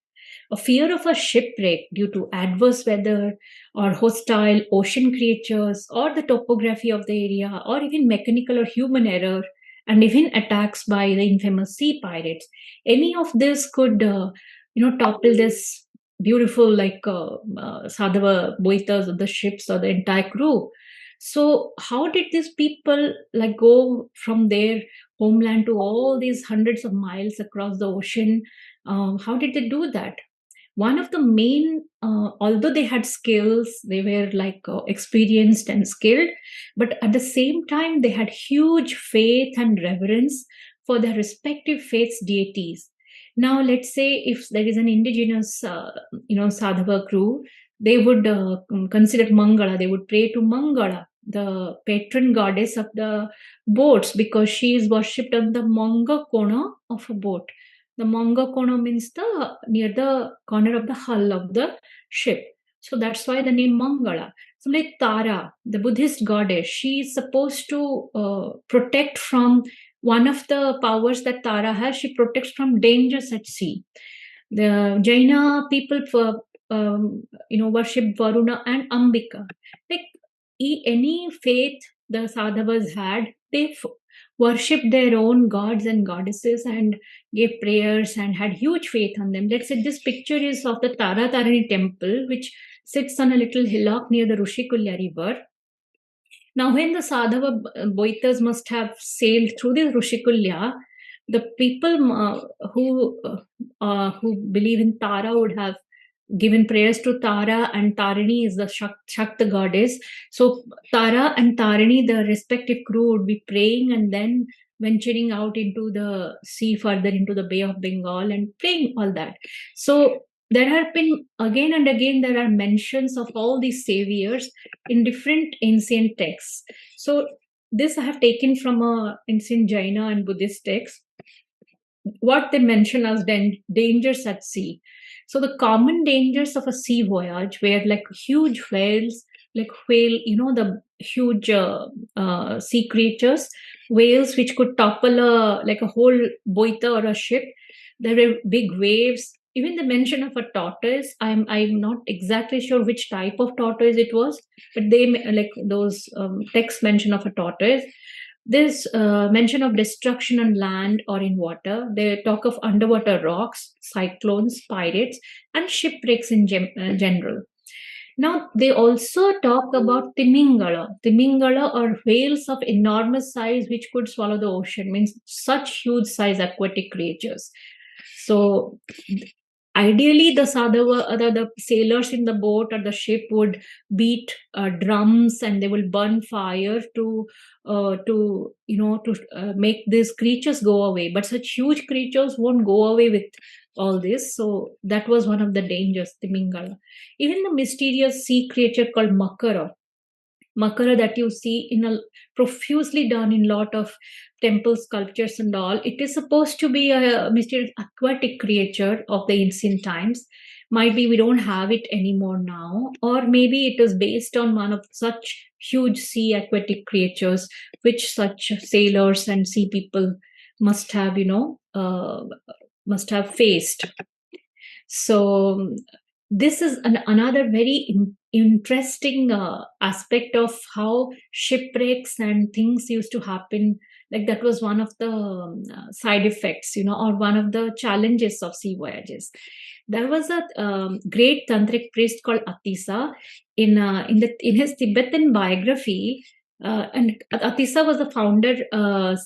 A fear of a shipwreck due to adverse weather or hostile ocean creatures or the topography of the area or even mechanical or human error and even attacks by the infamous sea pirates. Any of this could, topple this beautiful Sadhava boitas of the ships or the entire crew. So how did these people like go from their homeland to all these hundreds of miles across the ocean? How did they do that? One of the main, although they had skills, they were experienced and skilled, but at the same time they had huge faith and reverence for their respective faith's deities. Now let's say if there is an indigenous Sadhava crew, they would consider Mangala, they would pray to Mangala, the patron goddess of the boats, because she is worshipped on the Manga Kona of a boat. The Manga Kono means the near the corner of the hull of the ship. So that's why the name Mangala. So like Tara, the Buddhist goddess, she is supposed to protect from one of the powers that Tara has. She protects from dangers at sea. The Jaina people worship Varuna and Ambika. Like any faith the Sadhavas had, they worshipped their own gods and goddesses and gave prayers and had huge faith on them. Let's say this picture is of the Tara Tarini temple, which sits on a little hillock near the Rushikulya river. Now, when the Sadhava Boitas must have sailed through the Rushikulya, the people who believe in Tara would have given prayers to Tara, and Tarini is the Shakta goddess. So Tara and Tarini, the respective crew, would be praying and then venturing out into the sea, further into the Bay of Bengal, and praying all that. So there have been again and again there are mentions of all these saviors in different ancient texts. So this I have taken from a ancient Jaina and Buddhist text, what they mention as dangers at sea. So the common dangers of a sea voyage were like huge whales, like whale, the huge sea creatures, whales which could topple a whole boita or a ship. There were big waves. Even the mention of a tortoise. I'm not exactly sure which type of tortoise it was, but they like those texts mention of a tortoise. There's mention of destruction on land or in water. They talk of underwater rocks, cyclones, pirates, and shipwrecks in general. Now, they also talk about Timingala. Timingala are whales of enormous size which could swallow the ocean, means such huge size aquatic creatures. So, ideally, the Sadhava, the sailors in the boat or the ship would beat drums and they will burn fire to make these creatures go away. But such huge creatures won't go away with all this. So that was one of the dangers, Timingala. Even the mysterious sea creature called Makara. Makara that you see in a profusely done in lot of temple sculptures and all. It is supposed to be a mysterious aquatic creature of the ancient times. Might be we don't have it anymore now, or maybe it is based on one of such huge sea aquatic creatures which such sailors and sea people must have, must have faced. So this is another very interesting aspect of how shipwrecks and things used to happen. Like that was one of the side effects, or one of the challenges of sea voyages. There was a great tantric priest called Atisa in his Tibetan biography. And Atisa was the founder of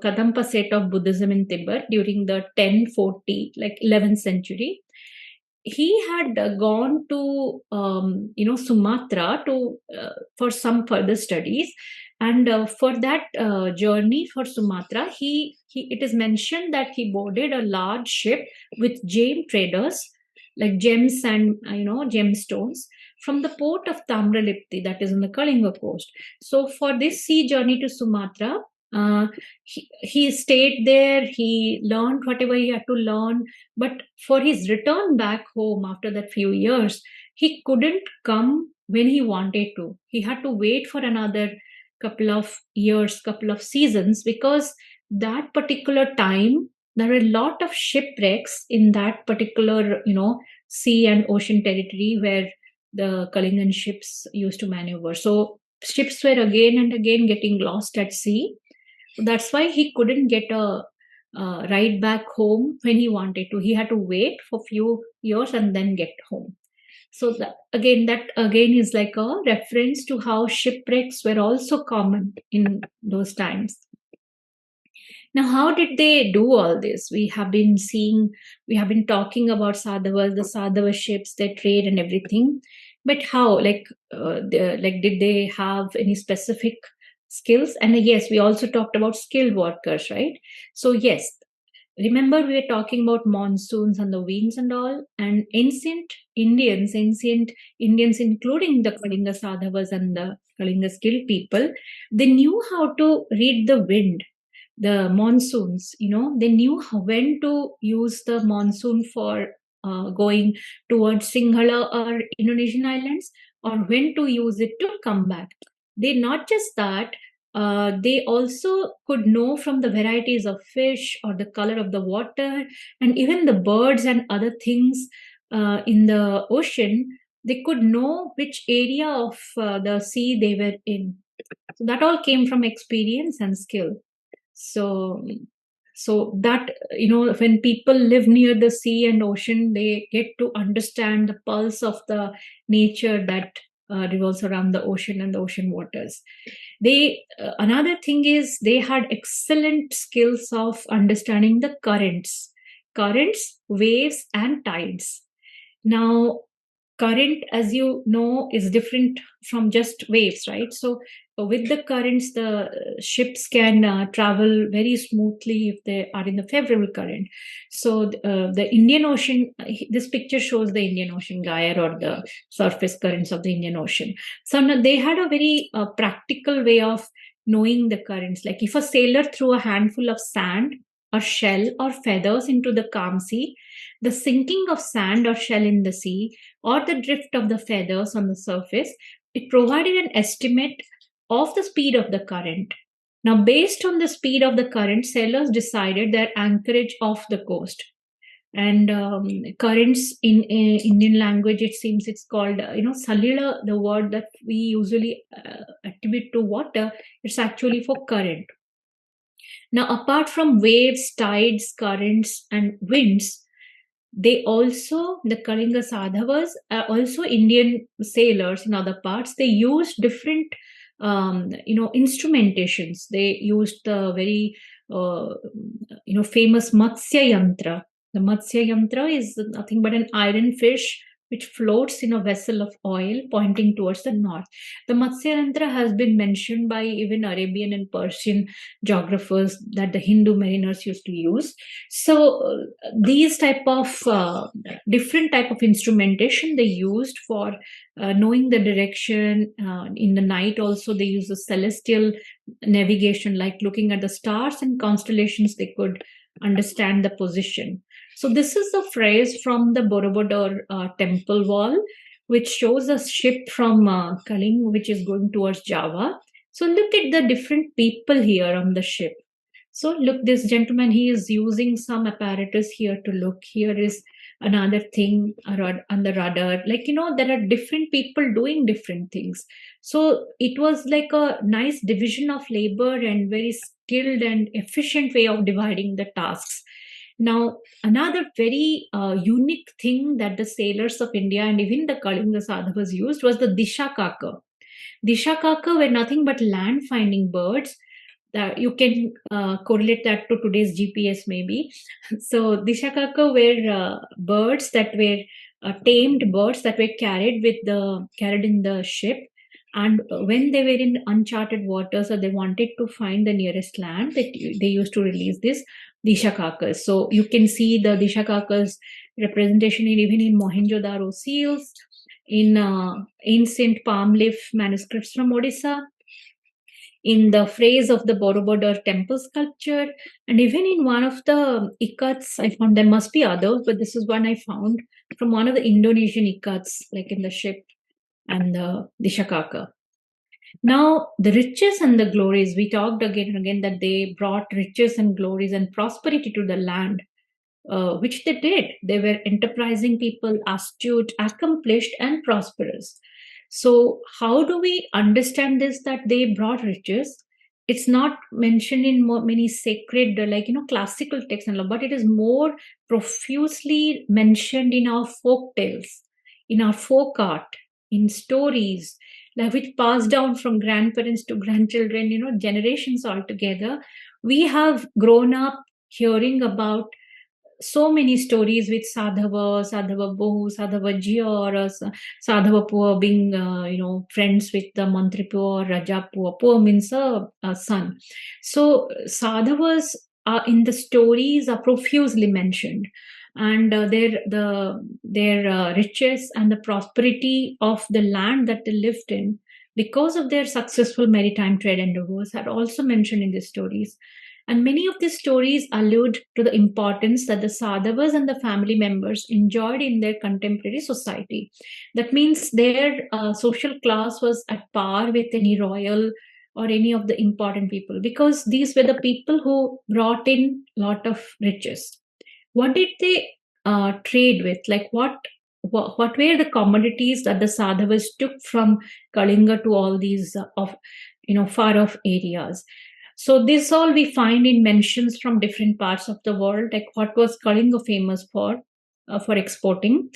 Kadampa sect of Buddhism in Tibet during the 1040, like 11th century. he had gone to Sumatra to for some further studies, and for that journey for Sumatra, he it is mentioned that he boarded a large ship with gem traders, like gems and gemstones, from the port of Tamralipti, that is on the Kalinga coast. So for this sea journey to Sumatra, uh, he stayed there. He learned whatever he had to learn, but for his return back home after that few years, he couldn't come when he wanted to. He had to wait for another couple of years, couple of seasons, because that particular time there were a lot of shipwrecks in that particular, sea and ocean territory where the Kalingan ships used to maneuver. So ships were again and again getting lost at sea. That's why he couldn't get a ride back home when he wanted to. He had to wait for few years and then get home. So that again is like a reference to how shipwrecks were also common in those times. Now, how did they do all this? We have been talking about Sadhavas, the Sadhava ships, their trade and everything. But how? Did they have any specific skills? And yes, we also talked about skilled workers, right? So yes, remember we were talking about monsoons and the winds and all, and ancient Indians, including the Kalinga Sadhavas and the Kalinga skilled people, they knew how to read the wind, the monsoons. They knew when to use the monsoon for going towards Sinhala or Indonesian islands, or when to use it to come back. They not just that, they also could know from the varieties of fish or the color of the water, and even the birds and other things in the ocean. They could know which area of the sea they were in. So that all came from experience and skill. So that, when people live near the sea and ocean, they get to understand the pulse of the nature that revolves around the ocean and the ocean waters. They Another thing is they had excellent skills of understanding the currents, waves and tides. Now, current, as you know, is different from just waves, right? So with the currents, the ships can travel very smoothly if they are in the favorable current. So the Indian Ocean, this picture shows the Indian Ocean gyre, or the surface currents of the Indian Ocean. So now they had a very practical way of knowing the currents. Like if a sailor threw a handful of sand or shell or feathers into the calm sea, the sinking of sand or shell in the sea, or the drift of the feathers on the surface, it provided an estimate of the speed of the current. Now, based on the speed of the current, sailors decided their anchorage off the coast. And currents in Indian language, it seems it's called, salila, the word that we usually attribute to water, it's actually for current. Now, apart from waves, tides, currents, and winds, the Kalinga Sadhavas, also Indian sailors in other parts, they used different, instrumentations. They used the very, famous Matsya Yantra. The Matsya Yantra is nothing but an iron fish which floats in a vessel of oil pointing towards the north. The Matsya Yantra has been mentioned by even Arabian and Persian geographers that the Hindu mariners used to use. So these type of different type of instrumentation they used for knowing the direction. In the night also they use the celestial navigation, like looking at the stars and constellations, they could understand the position. So this is a phrase from the Borobudur temple wall, which shows a ship from Kaling, which is going towards Java. So look at the different people here on the ship. So look, this gentleman, he is using some apparatus here to look. Here is another thing on the rudder. Like, there are different people doing different things. So it was like a nice division of labor and very skilled and efficient way of dividing the tasks. Now, another very unique thing that the sailors of India and even the Kalinga Sadhavas used was the Disha Kaka. Disha Kaka were nothing but land-finding birds. that you can correlate that to today's GPS maybe. So Dishakaka were birds that were tamed birds that were carried in the ship, and when they were in uncharted waters or they wanted to find the nearest land, they used to release this Dishakakas. So you can see the Dishakakas representation even in Mohenjo-daro seals, in ancient palm leaf manuscripts from Odisha, in the phrase of the Borobudur temple sculpture, and even in one of the ikats I found. There must be others, but this is one I found from one of the Indonesian ikats, like in the ship and the Dishakaka. Now, the riches and the glories, we talked again and again that they brought riches and glories and prosperity to the land, which they did. They were enterprising people, astute, accomplished, and prosperous. So, how do we understand this that they brought riches? It's not mentioned in many sacred, classical texts and all, but it is more profusely mentioned in our folk tales, in our folk art, in stories, like which passed down from grandparents to grandchildren, generations altogether. We have grown up hearing about so many stories with Sadhava Bohu, Sadhava Jia, or Sadhava Pua being, friends with the Mantri Pua or Raja Pua. Pua means a son. So Sadhavas in the stories are profusely mentioned, and their riches and the prosperity of the land that they lived in because of their successful maritime trade endeavors are also mentioned in the stories. And many of these stories allude to the importance that the Sadhavas and the family members enjoyed in their contemporary society. That means their social class was at par with any royal or any of the important people, because these were the people who brought in a lot of riches. What did they trade with? Like what were the commodities that the Sadhavas took from Kalinga to all these far off areas? So this all we find in mentions from different parts of the world, like what was Kalinga famous for exporting.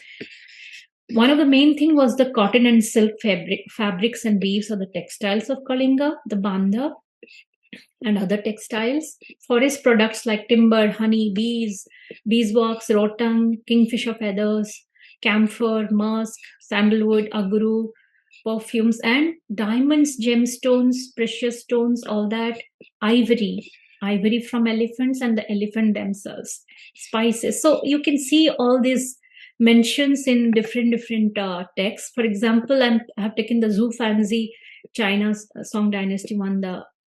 One of the main thing was the cotton and silk fabrics and weaves, or the textiles of Kalinga, the banda, and other textiles. Forest products like timber, honey, beeswax, rotang, kingfisher feathers, camphor, musk, sandalwood, aguru, perfumes, and diamonds, gemstones, precious stones, all that, ivory from elephants and the elephant themselves, spices. So you can see all these mentions in different texts. For example, I have taken the Zhu Fanzi China's Song Dynasty one.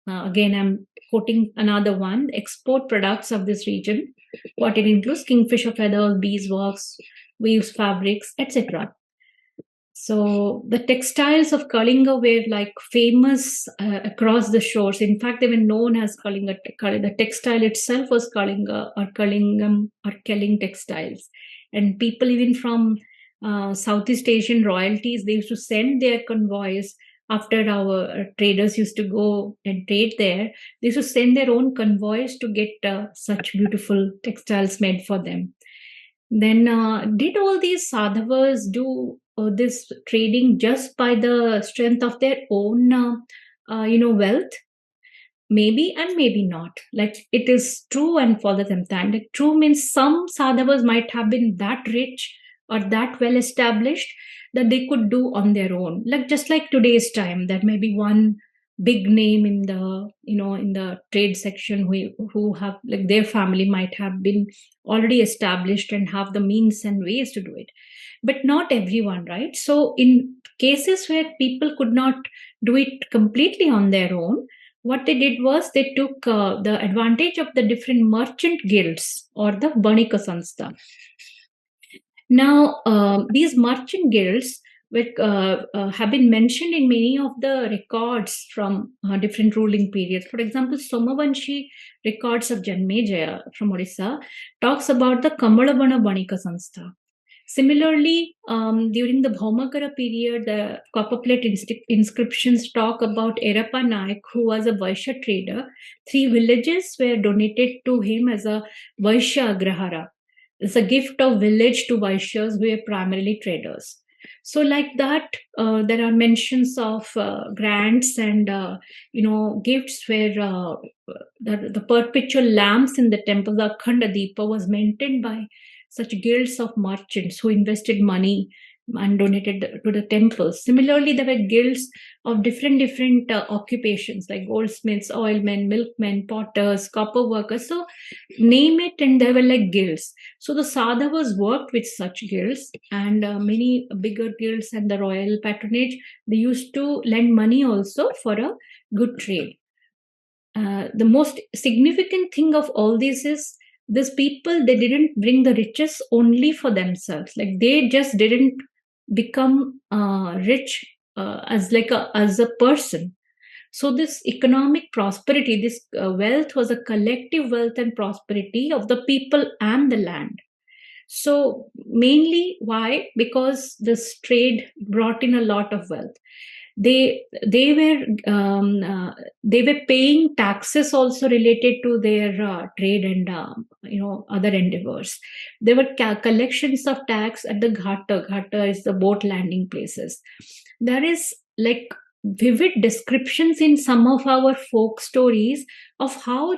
Again, I'm quoting another one. Export products of this region, what it includes: kingfisher feathers, beeswax, weaves, fabrics, etc. So the textiles of Kalinga were like famous across the shores. In fact, they were known as Kalinga. The textile itself was Kalinga or Kalingam or Keling textiles. And people even from Southeast Asian royalties, they used to send their convoys after our traders used to go and trade there. They used to send their own convoys to get such beautiful textiles made for them. Then did all these sadhavas do this trading just by the strength of their own wealth? Maybe and maybe not. Like, it is true and for the same time. Like, true means some sadhavas might have been that rich or that well established that they could do on their own. Like, just like today's time, that may be one big name in the trade section who have, like, their family might have been already established and have the means and ways to do it, but not everyone, right? So in cases where people could not do it completely on their own, what they did was they took the advantage of the different merchant guilds or the Banika Sanstha. Now, these merchant guilds have been mentioned in many of the records from different ruling periods. For example, Somavanshi records of Janmejaya from Odisha talks about the Kamalabana Banika Sanstha. Similarly, during the Bhaumakara period, the copperplate inscriptions talk about Erappa Naik, who was a Vaishya trader. 3 villages were donated to him as a Vaishya Agrahara. It's a gift of village to Vaishyas who were primarily traders. So like that, there are mentions of grants and gifts where the perpetual lamps in the temple, the Akhanda Deepa, was maintained by such guilds of merchants who invested money and donated to the temples. Similarly, there were guilds of different occupations like goldsmiths, oilmen, milkmen, potters, copper workers. So name it, and they were like guilds. So the Sadhavas worked with such guilds, and many bigger guilds and the royal patronage, they used to lend money also for a good trade. The most significant thing of all this is these people, they didn't bring the riches only for themselves. Like they just didn't become rich as a person. So this economic prosperity, this wealth was a collective wealth and prosperity of the people and the land. So mainly why? Because this trade brought in a lot of wealth. They were paying taxes also related to their trade and other endeavors. There were collections of tax at the ghata. Ghata is the boat landing places. There is like vivid descriptions in some of our folk stories of how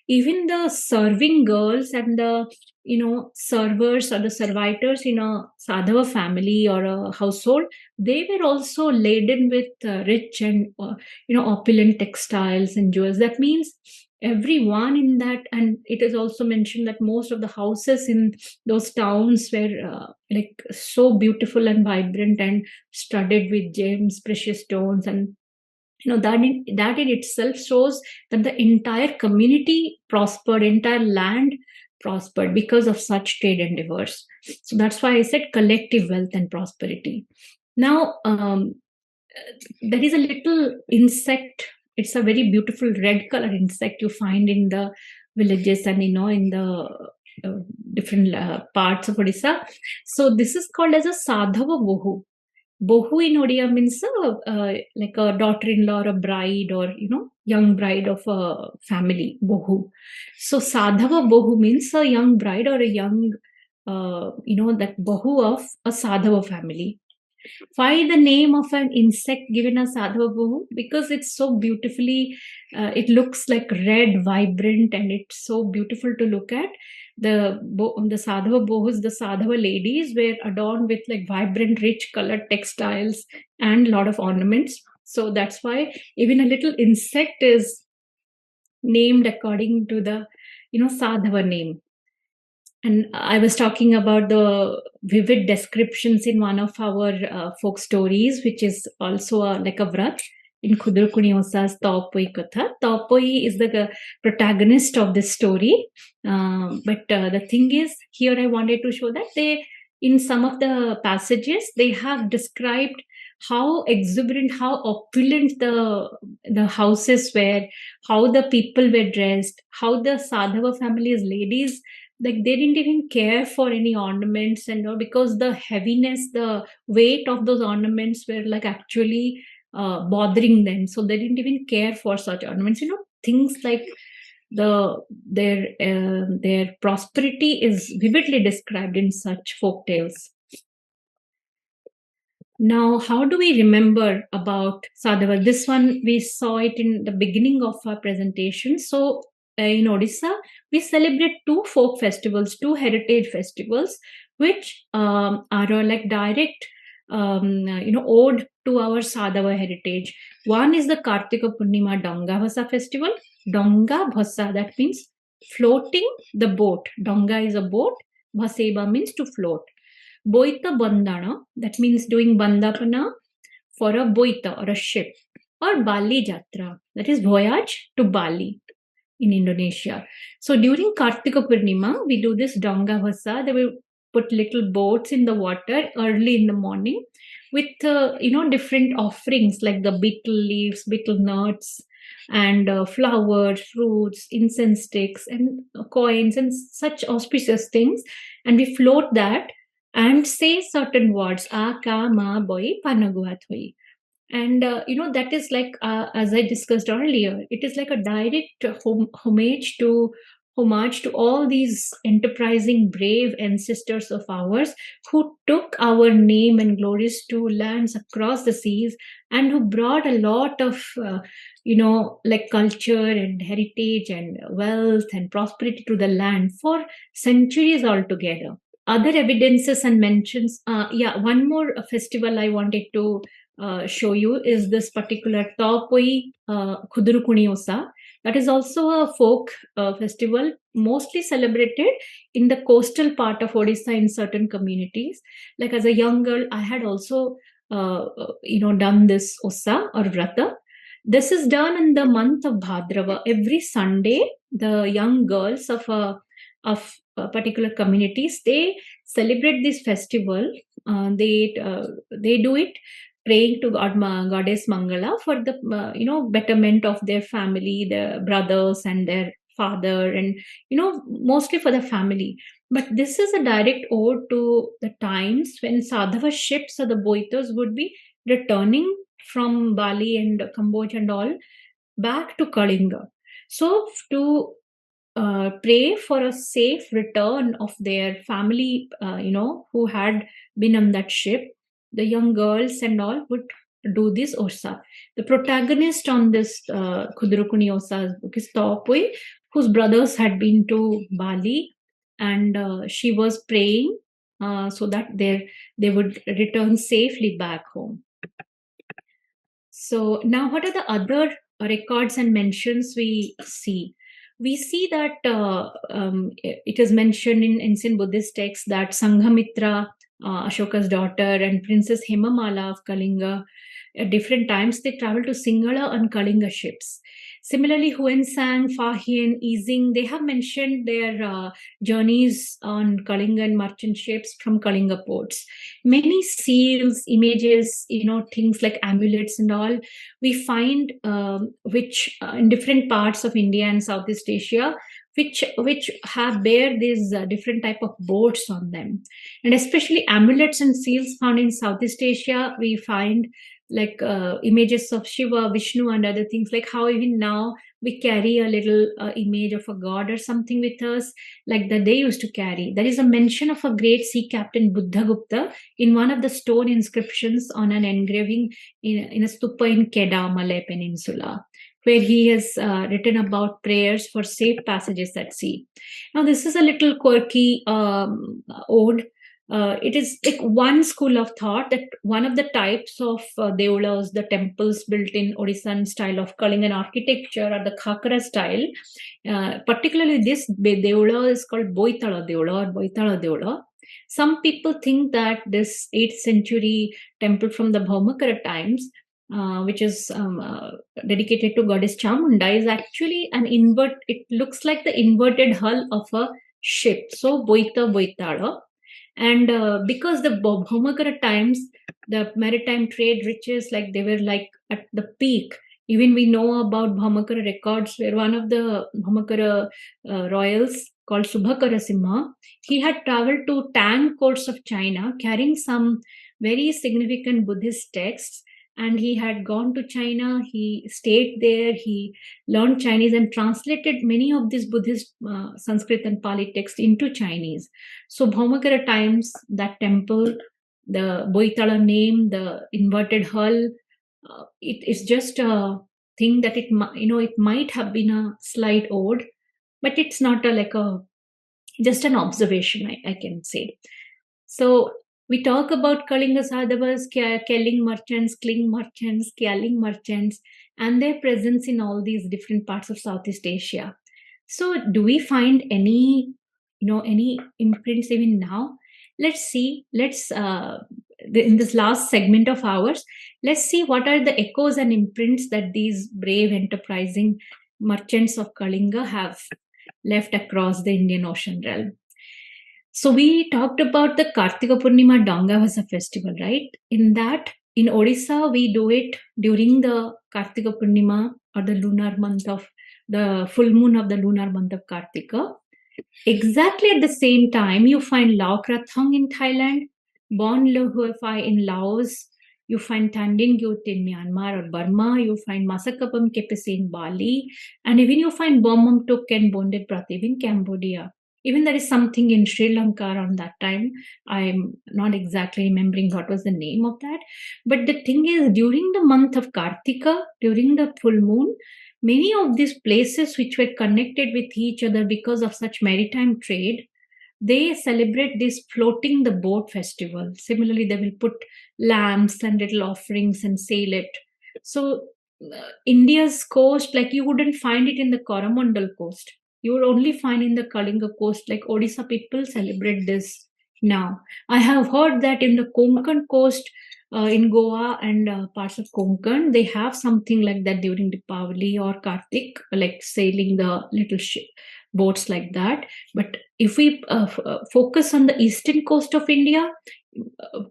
even the serving girls and the servers or the servitors in a sadhava family or a household, they were also laden with rich and opulent textiles and jewels. That means everyone in that, and it is also mentioned that most of the houses in those towns were like so beautiful and vibrant and studded with gems, precious stones, and that in itself shows that the entire community prospered, entire land prospered because of such trade endeavors. So that's why I said collective wealth and prosperity. Now, there is a little insect. It's a very beautiful red color insect you find in the villages and in the different parts of Odisha. So this is called as a Sadhava Bohu. Bohu in Odia means like a daughter-in-law or a bride, or young bride of a family. Bohu. So Sadhava Bohu means a young bride or a young that Bohu of a Sadhava family. Why the name of an insect given as Sadhava Bohu? Because it's so beautifully, it looks like red, vibrant, and it's so beautiful to look at. The Sadhava Bohus, the Sadhava ladies, were adorned with like vibrant, rich colored textiles and a lot of ornaments. So that's why even a little insect is named according to the Sadhava name. And I was talking about the vivid descriptions in one of our folk stories, which is also like a vrat in Khudurkuni Osa's Taupoi Katha. Taupoi is the protagonist of this story. But the thing is, here I wanted to show that in some of the passages, they have described how exuberant, how opulent the houses were, how the people were dressed, how the Sadhava family's ladies, like they didn't even care for any ornaments and all, because the heaviness, the weight of those ornaments were like actually bothering them. So they didn't even care for such ornaments. Things like their prosperity is vividly described in such folk tales. Now, how do we remember about Sadhava? This one, we saw it in the beginning of our presentation. So in Odisha, we celebrate two folk festivals, two heritage festivals, which are like direct, ode to our Sadhava heritage. One is the Kartika Purnima Donga Bhasa festival. Donga Bhasa, that means floating the boat. Donga is a boat. Bhaseba means to float. Boita Bandana, that means doing bandapana for a boita or a ship. Or Bali Jatra, that is voyage to Bali in Indonesia. So during Kartika Purnima, we do this Donga Bhasa. They will put little boats in the water early in the morning with different offerings like the betel leaves, betel nuts, and flowers, fruits, incense sticks, and coins, and such auspicious things. And we float that and say certain words, a ka ma boy panaguat hoi. And that is like, as I discussed earlier, it is like a direct homage to homage to all these enterprising, brave ancestors of ours who took our name and glories to lands across the seas and who brought a lot of, like culture and heritage and wealth and prosperity to the land for centuries altogether. Other evidences and mentions, one more festival I wanted to show you is this particular Taupoi Kudurukuni Osa. That is also a folk festival, mostly celebrated in the coastal part of Odisha in certain communities. Like as a young girl, I had also, done this Osa or Vrata. This is done in the month of Bhadrava. Every Sunday, the young girls of particular communities, they celebrate this festival. They do it praying to goddess Mangala for the betterment of their family, their brothers and their father, and mostly for the family. But this is a direct ode to the times when Sadhava ships or the boitas would be returning from Bali and Cambodia and all back to Kalinga. So to pray for a safe return of their family, who had been on that ship, the young girls and all would do this Osa. The protagonist on this Kudurukuni Osa book is Taupui, whose brothers had been to Bali, and she was praying so that they would return safely back home. So now, what are the other records and mentions we see? We see that it is mentioned in ancient Buddhist texts that Sanghamitra, Ashoka's daughter, and Princess Hemamala of Kalinga, at different times they travel to Singhala on Kalinga ships. Similarly, Huensang, Fahien, Easing, they have mentioned their journeys on Kalinga and merchant ships from Kalinga ports. Many seals, images, things like amulets and all, we find which in different parts of India and Southeast Asia, which have bear these different type of boats on them, and especially amulets and seals found in Southeast Asia. We find like images of Shiva, Vishnu, and other things. Like how even now we carry a little image of a god or something with us, like that they used to carry. There is a mention of a great sea captain Buddhagupta in one of the stone inscriptions on an engraving in a stupa in Kedah, Malay Peninsula, where he has written about prayers for safe passages at sea. Now, this is a little quirky ode. It is like one school of thought that one of the types of deulas, the temples built in Odishan style of Kalingan architecture or the Khakra style, particularly this deula is called Boitala Deula or Boitala Deula. Some people think that this 8th century temple from the Bhaumakara times, which is dedicated to goddess Chamunda, is actually it looks like the inverted hull of a ship. So Boita Boitala. And because the Bhaumakara times, the maritime trade riches, like they were like at the peak. Even we know about Bhaumakara records where one of the Bhaumakara royals called Subhakara Simha, he had traveled to Tang courts of China carrying some very significant Buddhist texts, and he had gone to China, he stayed there, he learned Chinese and translated many of these Buddhist Sanskrit and Pali texts into Chinese. So Bhaumakara times, that temple, the Boitala name, the inverted hull, it is just a thing that it might have been a slight ode, but it's not just an observation, I can say. So we talk about Kalinga Sadhavas, Kelling merchants, Kling merchants, Kyaling merchants, and their presence in all these different parts of Southeast Asia. So do we find any imprints even now? Let's see. In this last segment of ours, let's see what are the echoes and imprints that these brave, enterprising merchants of Kalinga have left across the Indian Ocean realm. So we talked about the Kartika Purnima Dangavasa festival, right? In Odisha, we do it during the Kartika Purnima or the lunar month of the full moon of the lunar month of Kartika. Exactly at the same time, you find Lau Krathong in Thailand, Bon Lo Huai in Laos, you find Tandingyut in Myanmar or Burma, you find Masakapam Kepesi in Bali, and even you find Bomam Tuk and Bonded Pratib in Cambodia. Even there is something in Sri Lanka around that time. I'm not exactly remembering what was the name of that. But the thing is, during the month of Kartika, during the full moon, many of these places which were connected with each other because of such maritime trade, they celebrate this floating the boat festival. Similarly, they will put lamps and little offerings and sail it. So, India's coast, like you wouldn't find it in the Coromandel coast. You would only find in the Kalinga coast, like Odisha people celebrate this now. I have heard that in the Konkan coast, in Goa and parts of Konkan, they have something like that during Deepavali or Kartik, like sailing the little boats like that. But if we focus on the eastern coast of India,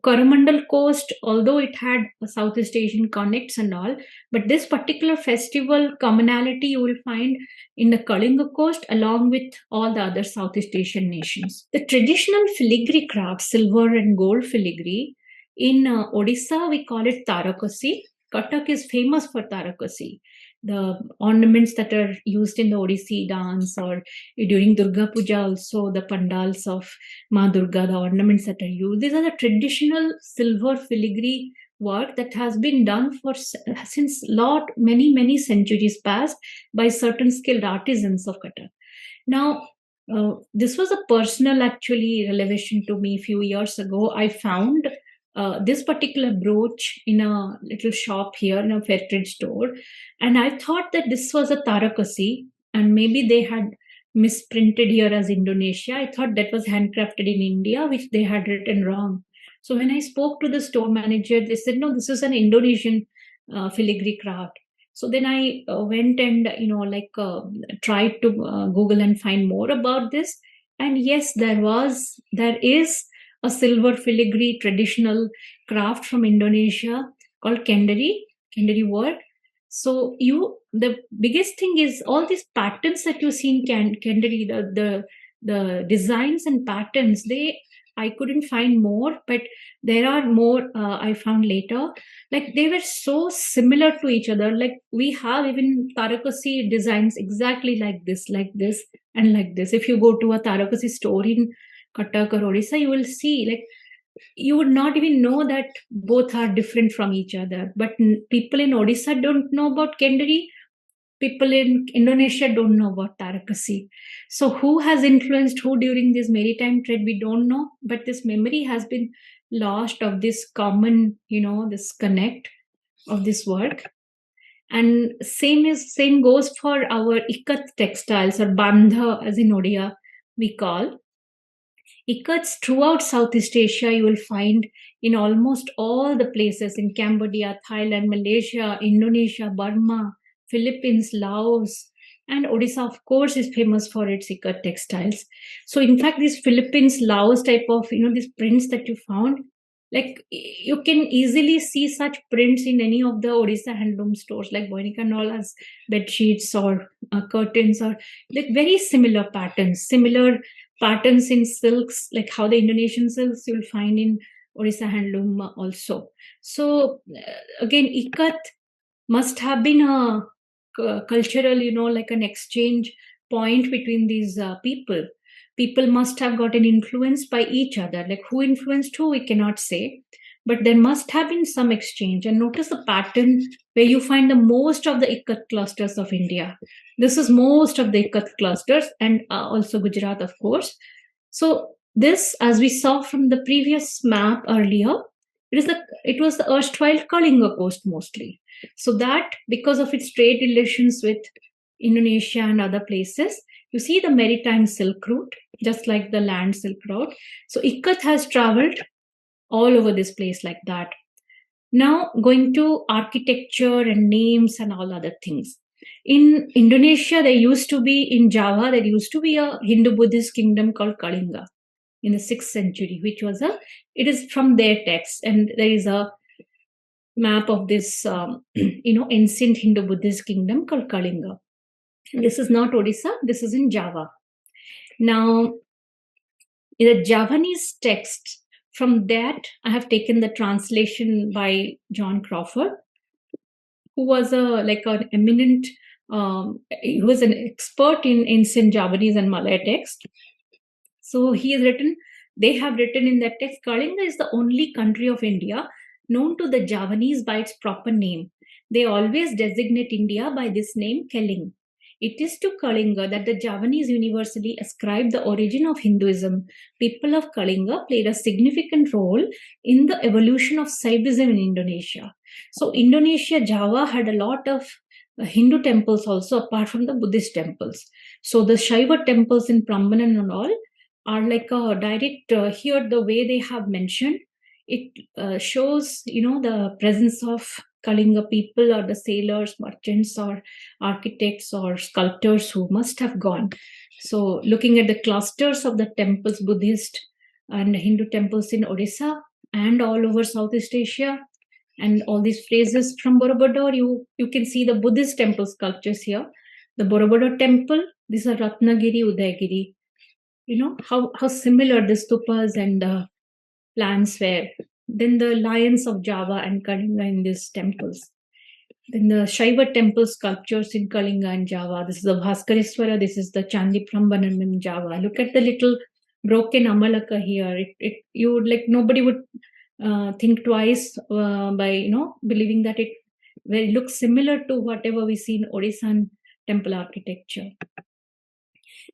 Coromandel coast, although it had Southeast Asian connects and all, but this particular festival commonality you will find in the Kalinga coast along with all the other Southeast Asian nations. The traditional filigree craft, silver and gold filigree, in Odisha we call it Tarakasi. Cuttack is famous for Tarakasi. The ornaments that are used in the Odissi dance or during Durga Puja, also the pandals of Ma Durga, the ornaments that are used, these are the traditional silver filigree work that has been done for since many centuries past by certain skilled artisans of Cuttack. Now, this was a personal actually revelation to me a few years ago. I found this particular brooch in a little shop here in a fair trade store, and I thought that this was a Tarakasi, and maybe they had misprinted here as Indonesia. I thought that was handcrafted in India, which they had written wrong. So when I spoke to the store manager, they said, no, this is an Indonesian filigree craft. So then I went and tried to Google and find more about this. And yes, there is a silver filigree traditional craft from Indonesia called kendari work. So the biggest thing is all these patterns that you see in kendari, the designs and patterns, I couldn't find more, but there are more I found later. Like they were so similar to each other. Like we have even Tarakasi designs exactly like this, and like this. If you go to a Tarakasi store in Cuttack or Odisha, you will see like you would not even know that both are different from each other. But people in Odisha don't know about kendari. People in Indonesia don't know about Tarakasi. So who has influenced who during this maritime trade, we don't know. But this memory has been lost of this common, this connect of this work. And same goes for our ikat textiles or bandha, as in Odia we call. Ikats throughout Southeast Asia, you will find in almost all the places in Cambodia, Thailand, Malaysia, Indonesia, Burma, Philippines, Laos, and Odisha, of course, is famous for its ikat textiles. So, in fact, these Philippines, Laos type of, these prints that you found, like you can easily see such prints in any of the Odisha handloom stores, like Boinika and all, as bed sheets or curtains, or like very similar patterns in silks, like how the Indonesian silks you'll find in Odisha handloom also. So again, ikat must have been a cultural, like an exchange point between these people. People must have gotten influenced by each other. Like who influenced who, we cannot say, but there must have been some exchange. And notice the pattern where you find the most of the ikat clusters of India. This is most of the ikat clusters, and also Gujarat, of course. So this, as we saw from the previous map earlier, it was the erstwhile Kalinga coast mostly. So that, because of its trade relations with Indonesia and other places, you see the maritime Silk Route, just like the land Silk Route. So ikat has traveled all over this place like that. Now going to architecture and names and all other things. In Indonesia, in Java, there used to be a Hindu-Buddhist kingdom called Kalinga in the 6th century, it is from their text. And there is a map of this, ancient Hindu-Buddhist kingdom called Kalinga. This is not Odisha, this is in Java. Now, the Javanese texts From that, I have taken the translation by John Crawford, who was an eminent, he was an expert in ancient Javanese and Malay text. So they have written in that text, Kalinga is the only country of India known to the Javanese by its proper name. They always designate India by this name, Keling. It is to Kalinga that the Javanese universally ascribe the origin of Hinduism. People of Kalinga played a significant role in the evolution of Saivism in Indonesia. So Indonesia, Java had a lot of Hindu temples also, apart from the Buddhist temples. So the Shaiva temples in Prambanan and all are like a direct, here the way they have mentioned, it shows, the presence of Kalinga people or the sailors, merchants or architects or sculptors who must have gone. So looking at the clusters of the temples, Buddhist and Hindu temples in Odisha and all over Southeast Asia, and all these phrases from Borobudur, you can see the Buddhist temple sculptures here. The Borobudur temple, these are Ratnagiri, Udayagiri. How similar the stupas and the plants were. Then the lions of Java and Kalinga in these temples. Then the Shaiva temple sculptures in Kalinga and Java. This is the Bhaskareswara. This is the Chandi Prambanam in Java. Look at the little broken Amalaka here. You would nobody would think twice by believing that it looks similar to whatever we see in Odishan temple architecture.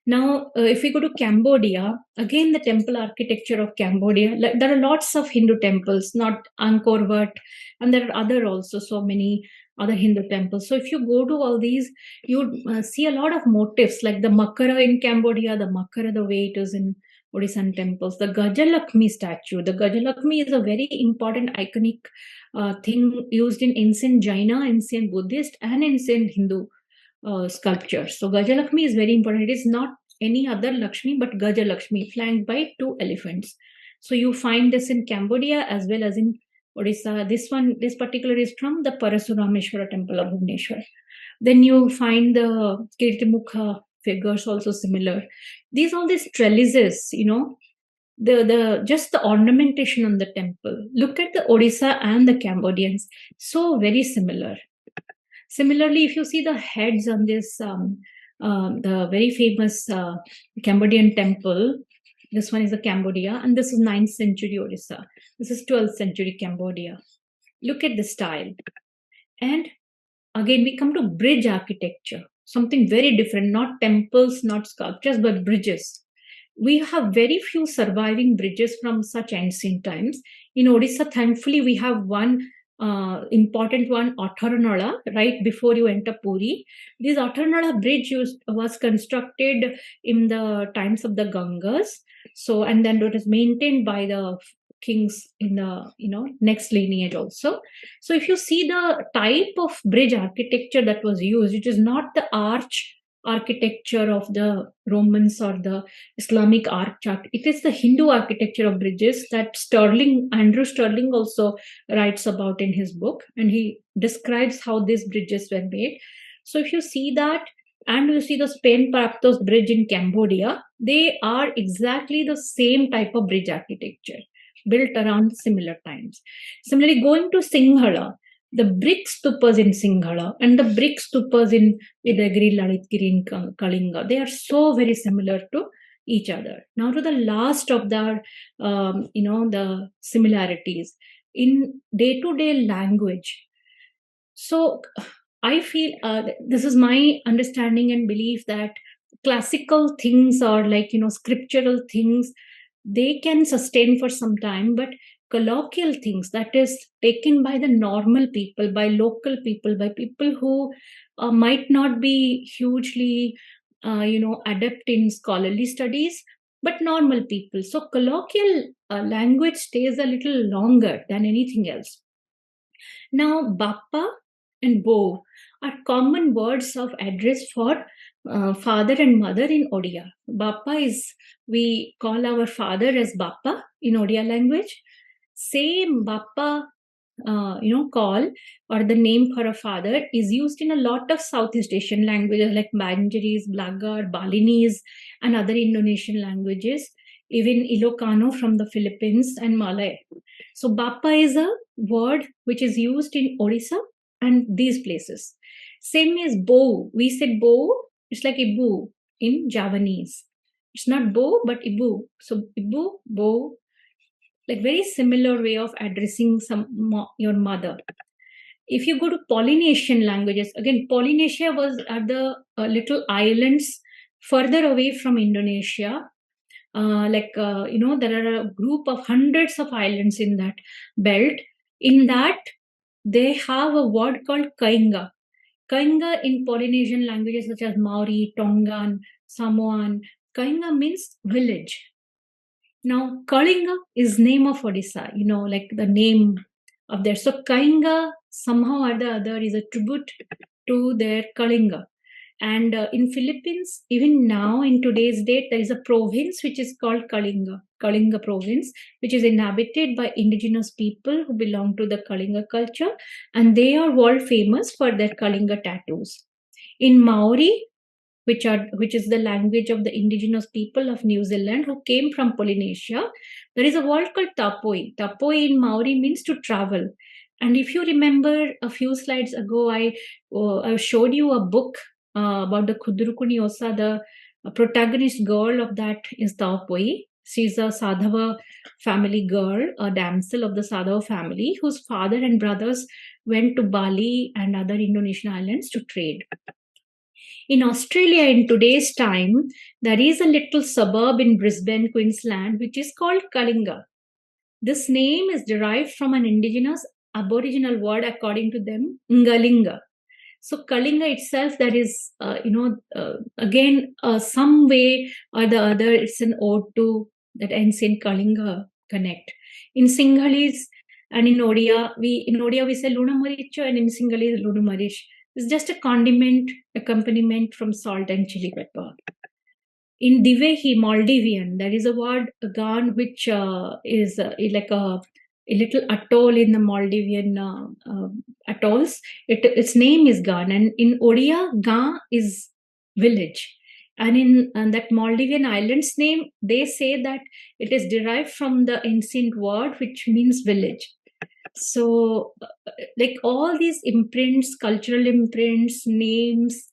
Now, if we go to Cambodia, again, the temple architecture of Cambodia, there are lots of Hindu temples, not Angkor Wat, and there are other also, so many other Hindu temples. So if you go to all these, you would see a lot of motifs, like the Makara in Cambodia, the Makara, the way it is in Odishan temples, the Gajalakshmi statue. The Gajalakshmi is a very important iconic thing used in ancient Jaina, ancient Buddhist, and ancient Hindu sculpture. So Gajalakshmi is very important. It is not any other Lakshmi but Gajalakshmi, flanked by 2 elephants. So you find this in Cambodia as well as in Odisha. This particular is from the Parasurameshwara temple of Bhubaneswar. Then you find the Kirtimukha figures also similar. All these trellises, just the ornamentation on the temple. Look at the Odisha and the Cambodians, so very similar. Similarly, if you see the heads on this, the very famous Cambodian temple, this one is the Cambodia, and this is 9th century Odisha. This is 12th century Cambodia. Look at the style. And again, we come to bridge architecture, something very different, not temples, not sculptures, but bridges. We have very few surviving bridges from such ancient times. In Odisha, thankfully, we have one important one, Otharanala, right before you enter Puri. This Otharanala bridge was constructed in the times of the Gangas. So, and then it was maintained by the kings in the next lineage also. So if you see the type of bridge architecture that was used, it is not the arch architecture of the Romans or the Islamic arch. It is the Hindu architecture of bridges that Andrew Sterling also writes about in his book, and he describes how these bridges were made. So if you see that, and you see the Spain Paraptos bridge in Cambodia, they are exactly the same type of bridge architecture built around similar times. Similarly, going to Sinhala, the brick stupas in Sinhala and the brick stupas in Udayagiri, Lalitgiri, in Kalinga, they are so very similar to each other. Now to the last of the similarities in day-to-day language. So I feel this is my understanding and belief that classical things or scriptural things, they can sustain for some time, but colloquial things, that is taken by the normal people, by local people, by people who might not be hugely adept in scholarly studies, but normal people. So colloquial language stays a little longer than anything else. Now Bappa and Bo are common words of address for father and mother in Odia. Bappa we call our father as Bappa in Odia language. Same Bappa, call or the name for a father is used in a lot of Southeast Asian languages like Manjaris, Blagar, Balinese, and other Indonesian languages. even Ilocano from the Philippines, and Malay. So Bappa is a word which is used in Odisha and these places. Same as bow. We say bow, it's like ibu in Javanese. It's not bow, but ibu. So ibu, bow, like very similar way of addressing your mother. If you go to Polynesian languages, again, Polynesia was at the little islands further away from Indonesia. There are a group of hundreds of islands in that belt. In that, they have a word called kainga. Kainga in Polynesian languages such as Maori, Tongan, Samoan, kainga means village. Now, Kalinga is name of Odisha, like the name of there. So Kainga somehow or the other is a tribute to their Kalinga. And in Philippines, even now in today's date, there is a province which is called Kalinga, Kalinga province, which is inhabited by indigenous people who belong to the Kalinga culture, and they are world famous for their Kalinga tattoos. In Maori, which is the language of the indigenous people of New Zealand who came from Polynesia, there is a word called tapoi. Tapoi in Maori means to travel. And if you remember a few slides ago, I showed you a book about the Kudurukuni Osa. The protagonist girl of that is Tapoi. She's a Sadhava family girl, a damsel of the Sadhava family, whose father and brothers went to Bali and other Indonesian islands to trade. In Australia, in today's time, there is a little suburb in Brisbane, Queensland, which is called Kalinga. This name is derived from an indigenous Aboriginal word, according to them, Ngalinga. So Kalinga itself, that is, again, some way or the other, it's an ode to that ancient Kalinga connect. In Sinhalese and in Odia, we say Luna Maricho, and in Sinhalese, Luna Marish. It's just a condiment, accompaniment from salt and chili pepper. In Divehi, Maldivian, there is a word, Gan, which is like a little atoll in the Maldivian atolls. Its name is Gan, and in Odia, Ga is village. And in that Maldivian island's name, they say that it is derived from the ancient word which means village. So, like all these imprints, cultural imprints, names,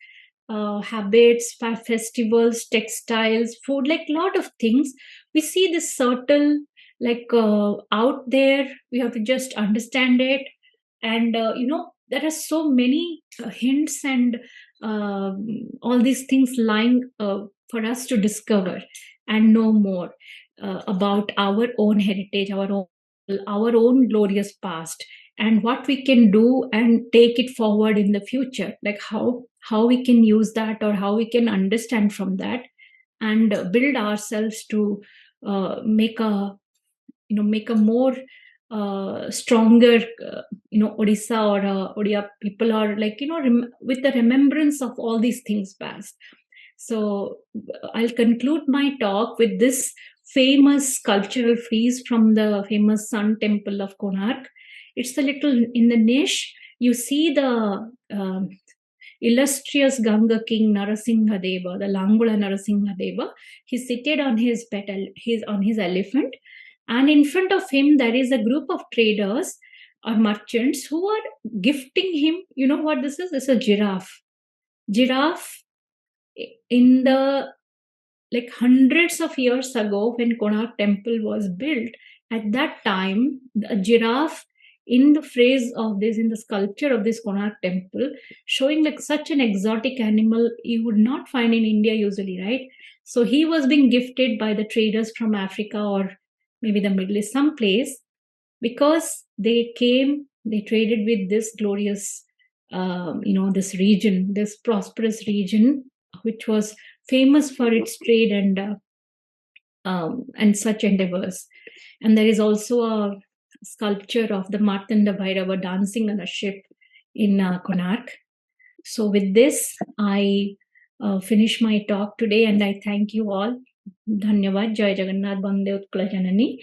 habits, festivals, textiles, food, like a lot of things, we see this subtle, like out there. We have to just understand it, and there are so many hints and all these things lying for us to discover and know more about our own heritage, our own glorious past, and what we can do and take it forward in the future, like how we can use that or how we can understand from that and build ourselves to make a more stronger Odisha or Odia people, are like with the remembrance of all these things past. So I'll conclude my talk with this famous sculptural frieze from the famous Sun Temple of Konark. It's a little in the niche. You see the illustrious Ganga king Narasimhadeva, the Langula Narasimhadeva. He's seated on his on his elephant, and in front of him there is a group of traders or merchants who are gifting him. You know what this is? This is a giraffe. Giraffe in the like hundreds of years ago when Konark temple was built, at that time, a giraffe in the phrase of this, in the sculpture of this Konark temple, showing like such an exotic animal you would not find in India usually, right? So he was being gifted by the traders from Africa or maybe the Middle East, someplace, because they traded with this glorious, this region, this prosperous region, which was famous for its trade and such endeavors. And there is also a sculpture of the Martanda Bhairava dancing on a ship in Konark. So with this, I finish my talk today, and I thank you all. Dhanyavad. Jai Jagannath. Bande Utkala Janani.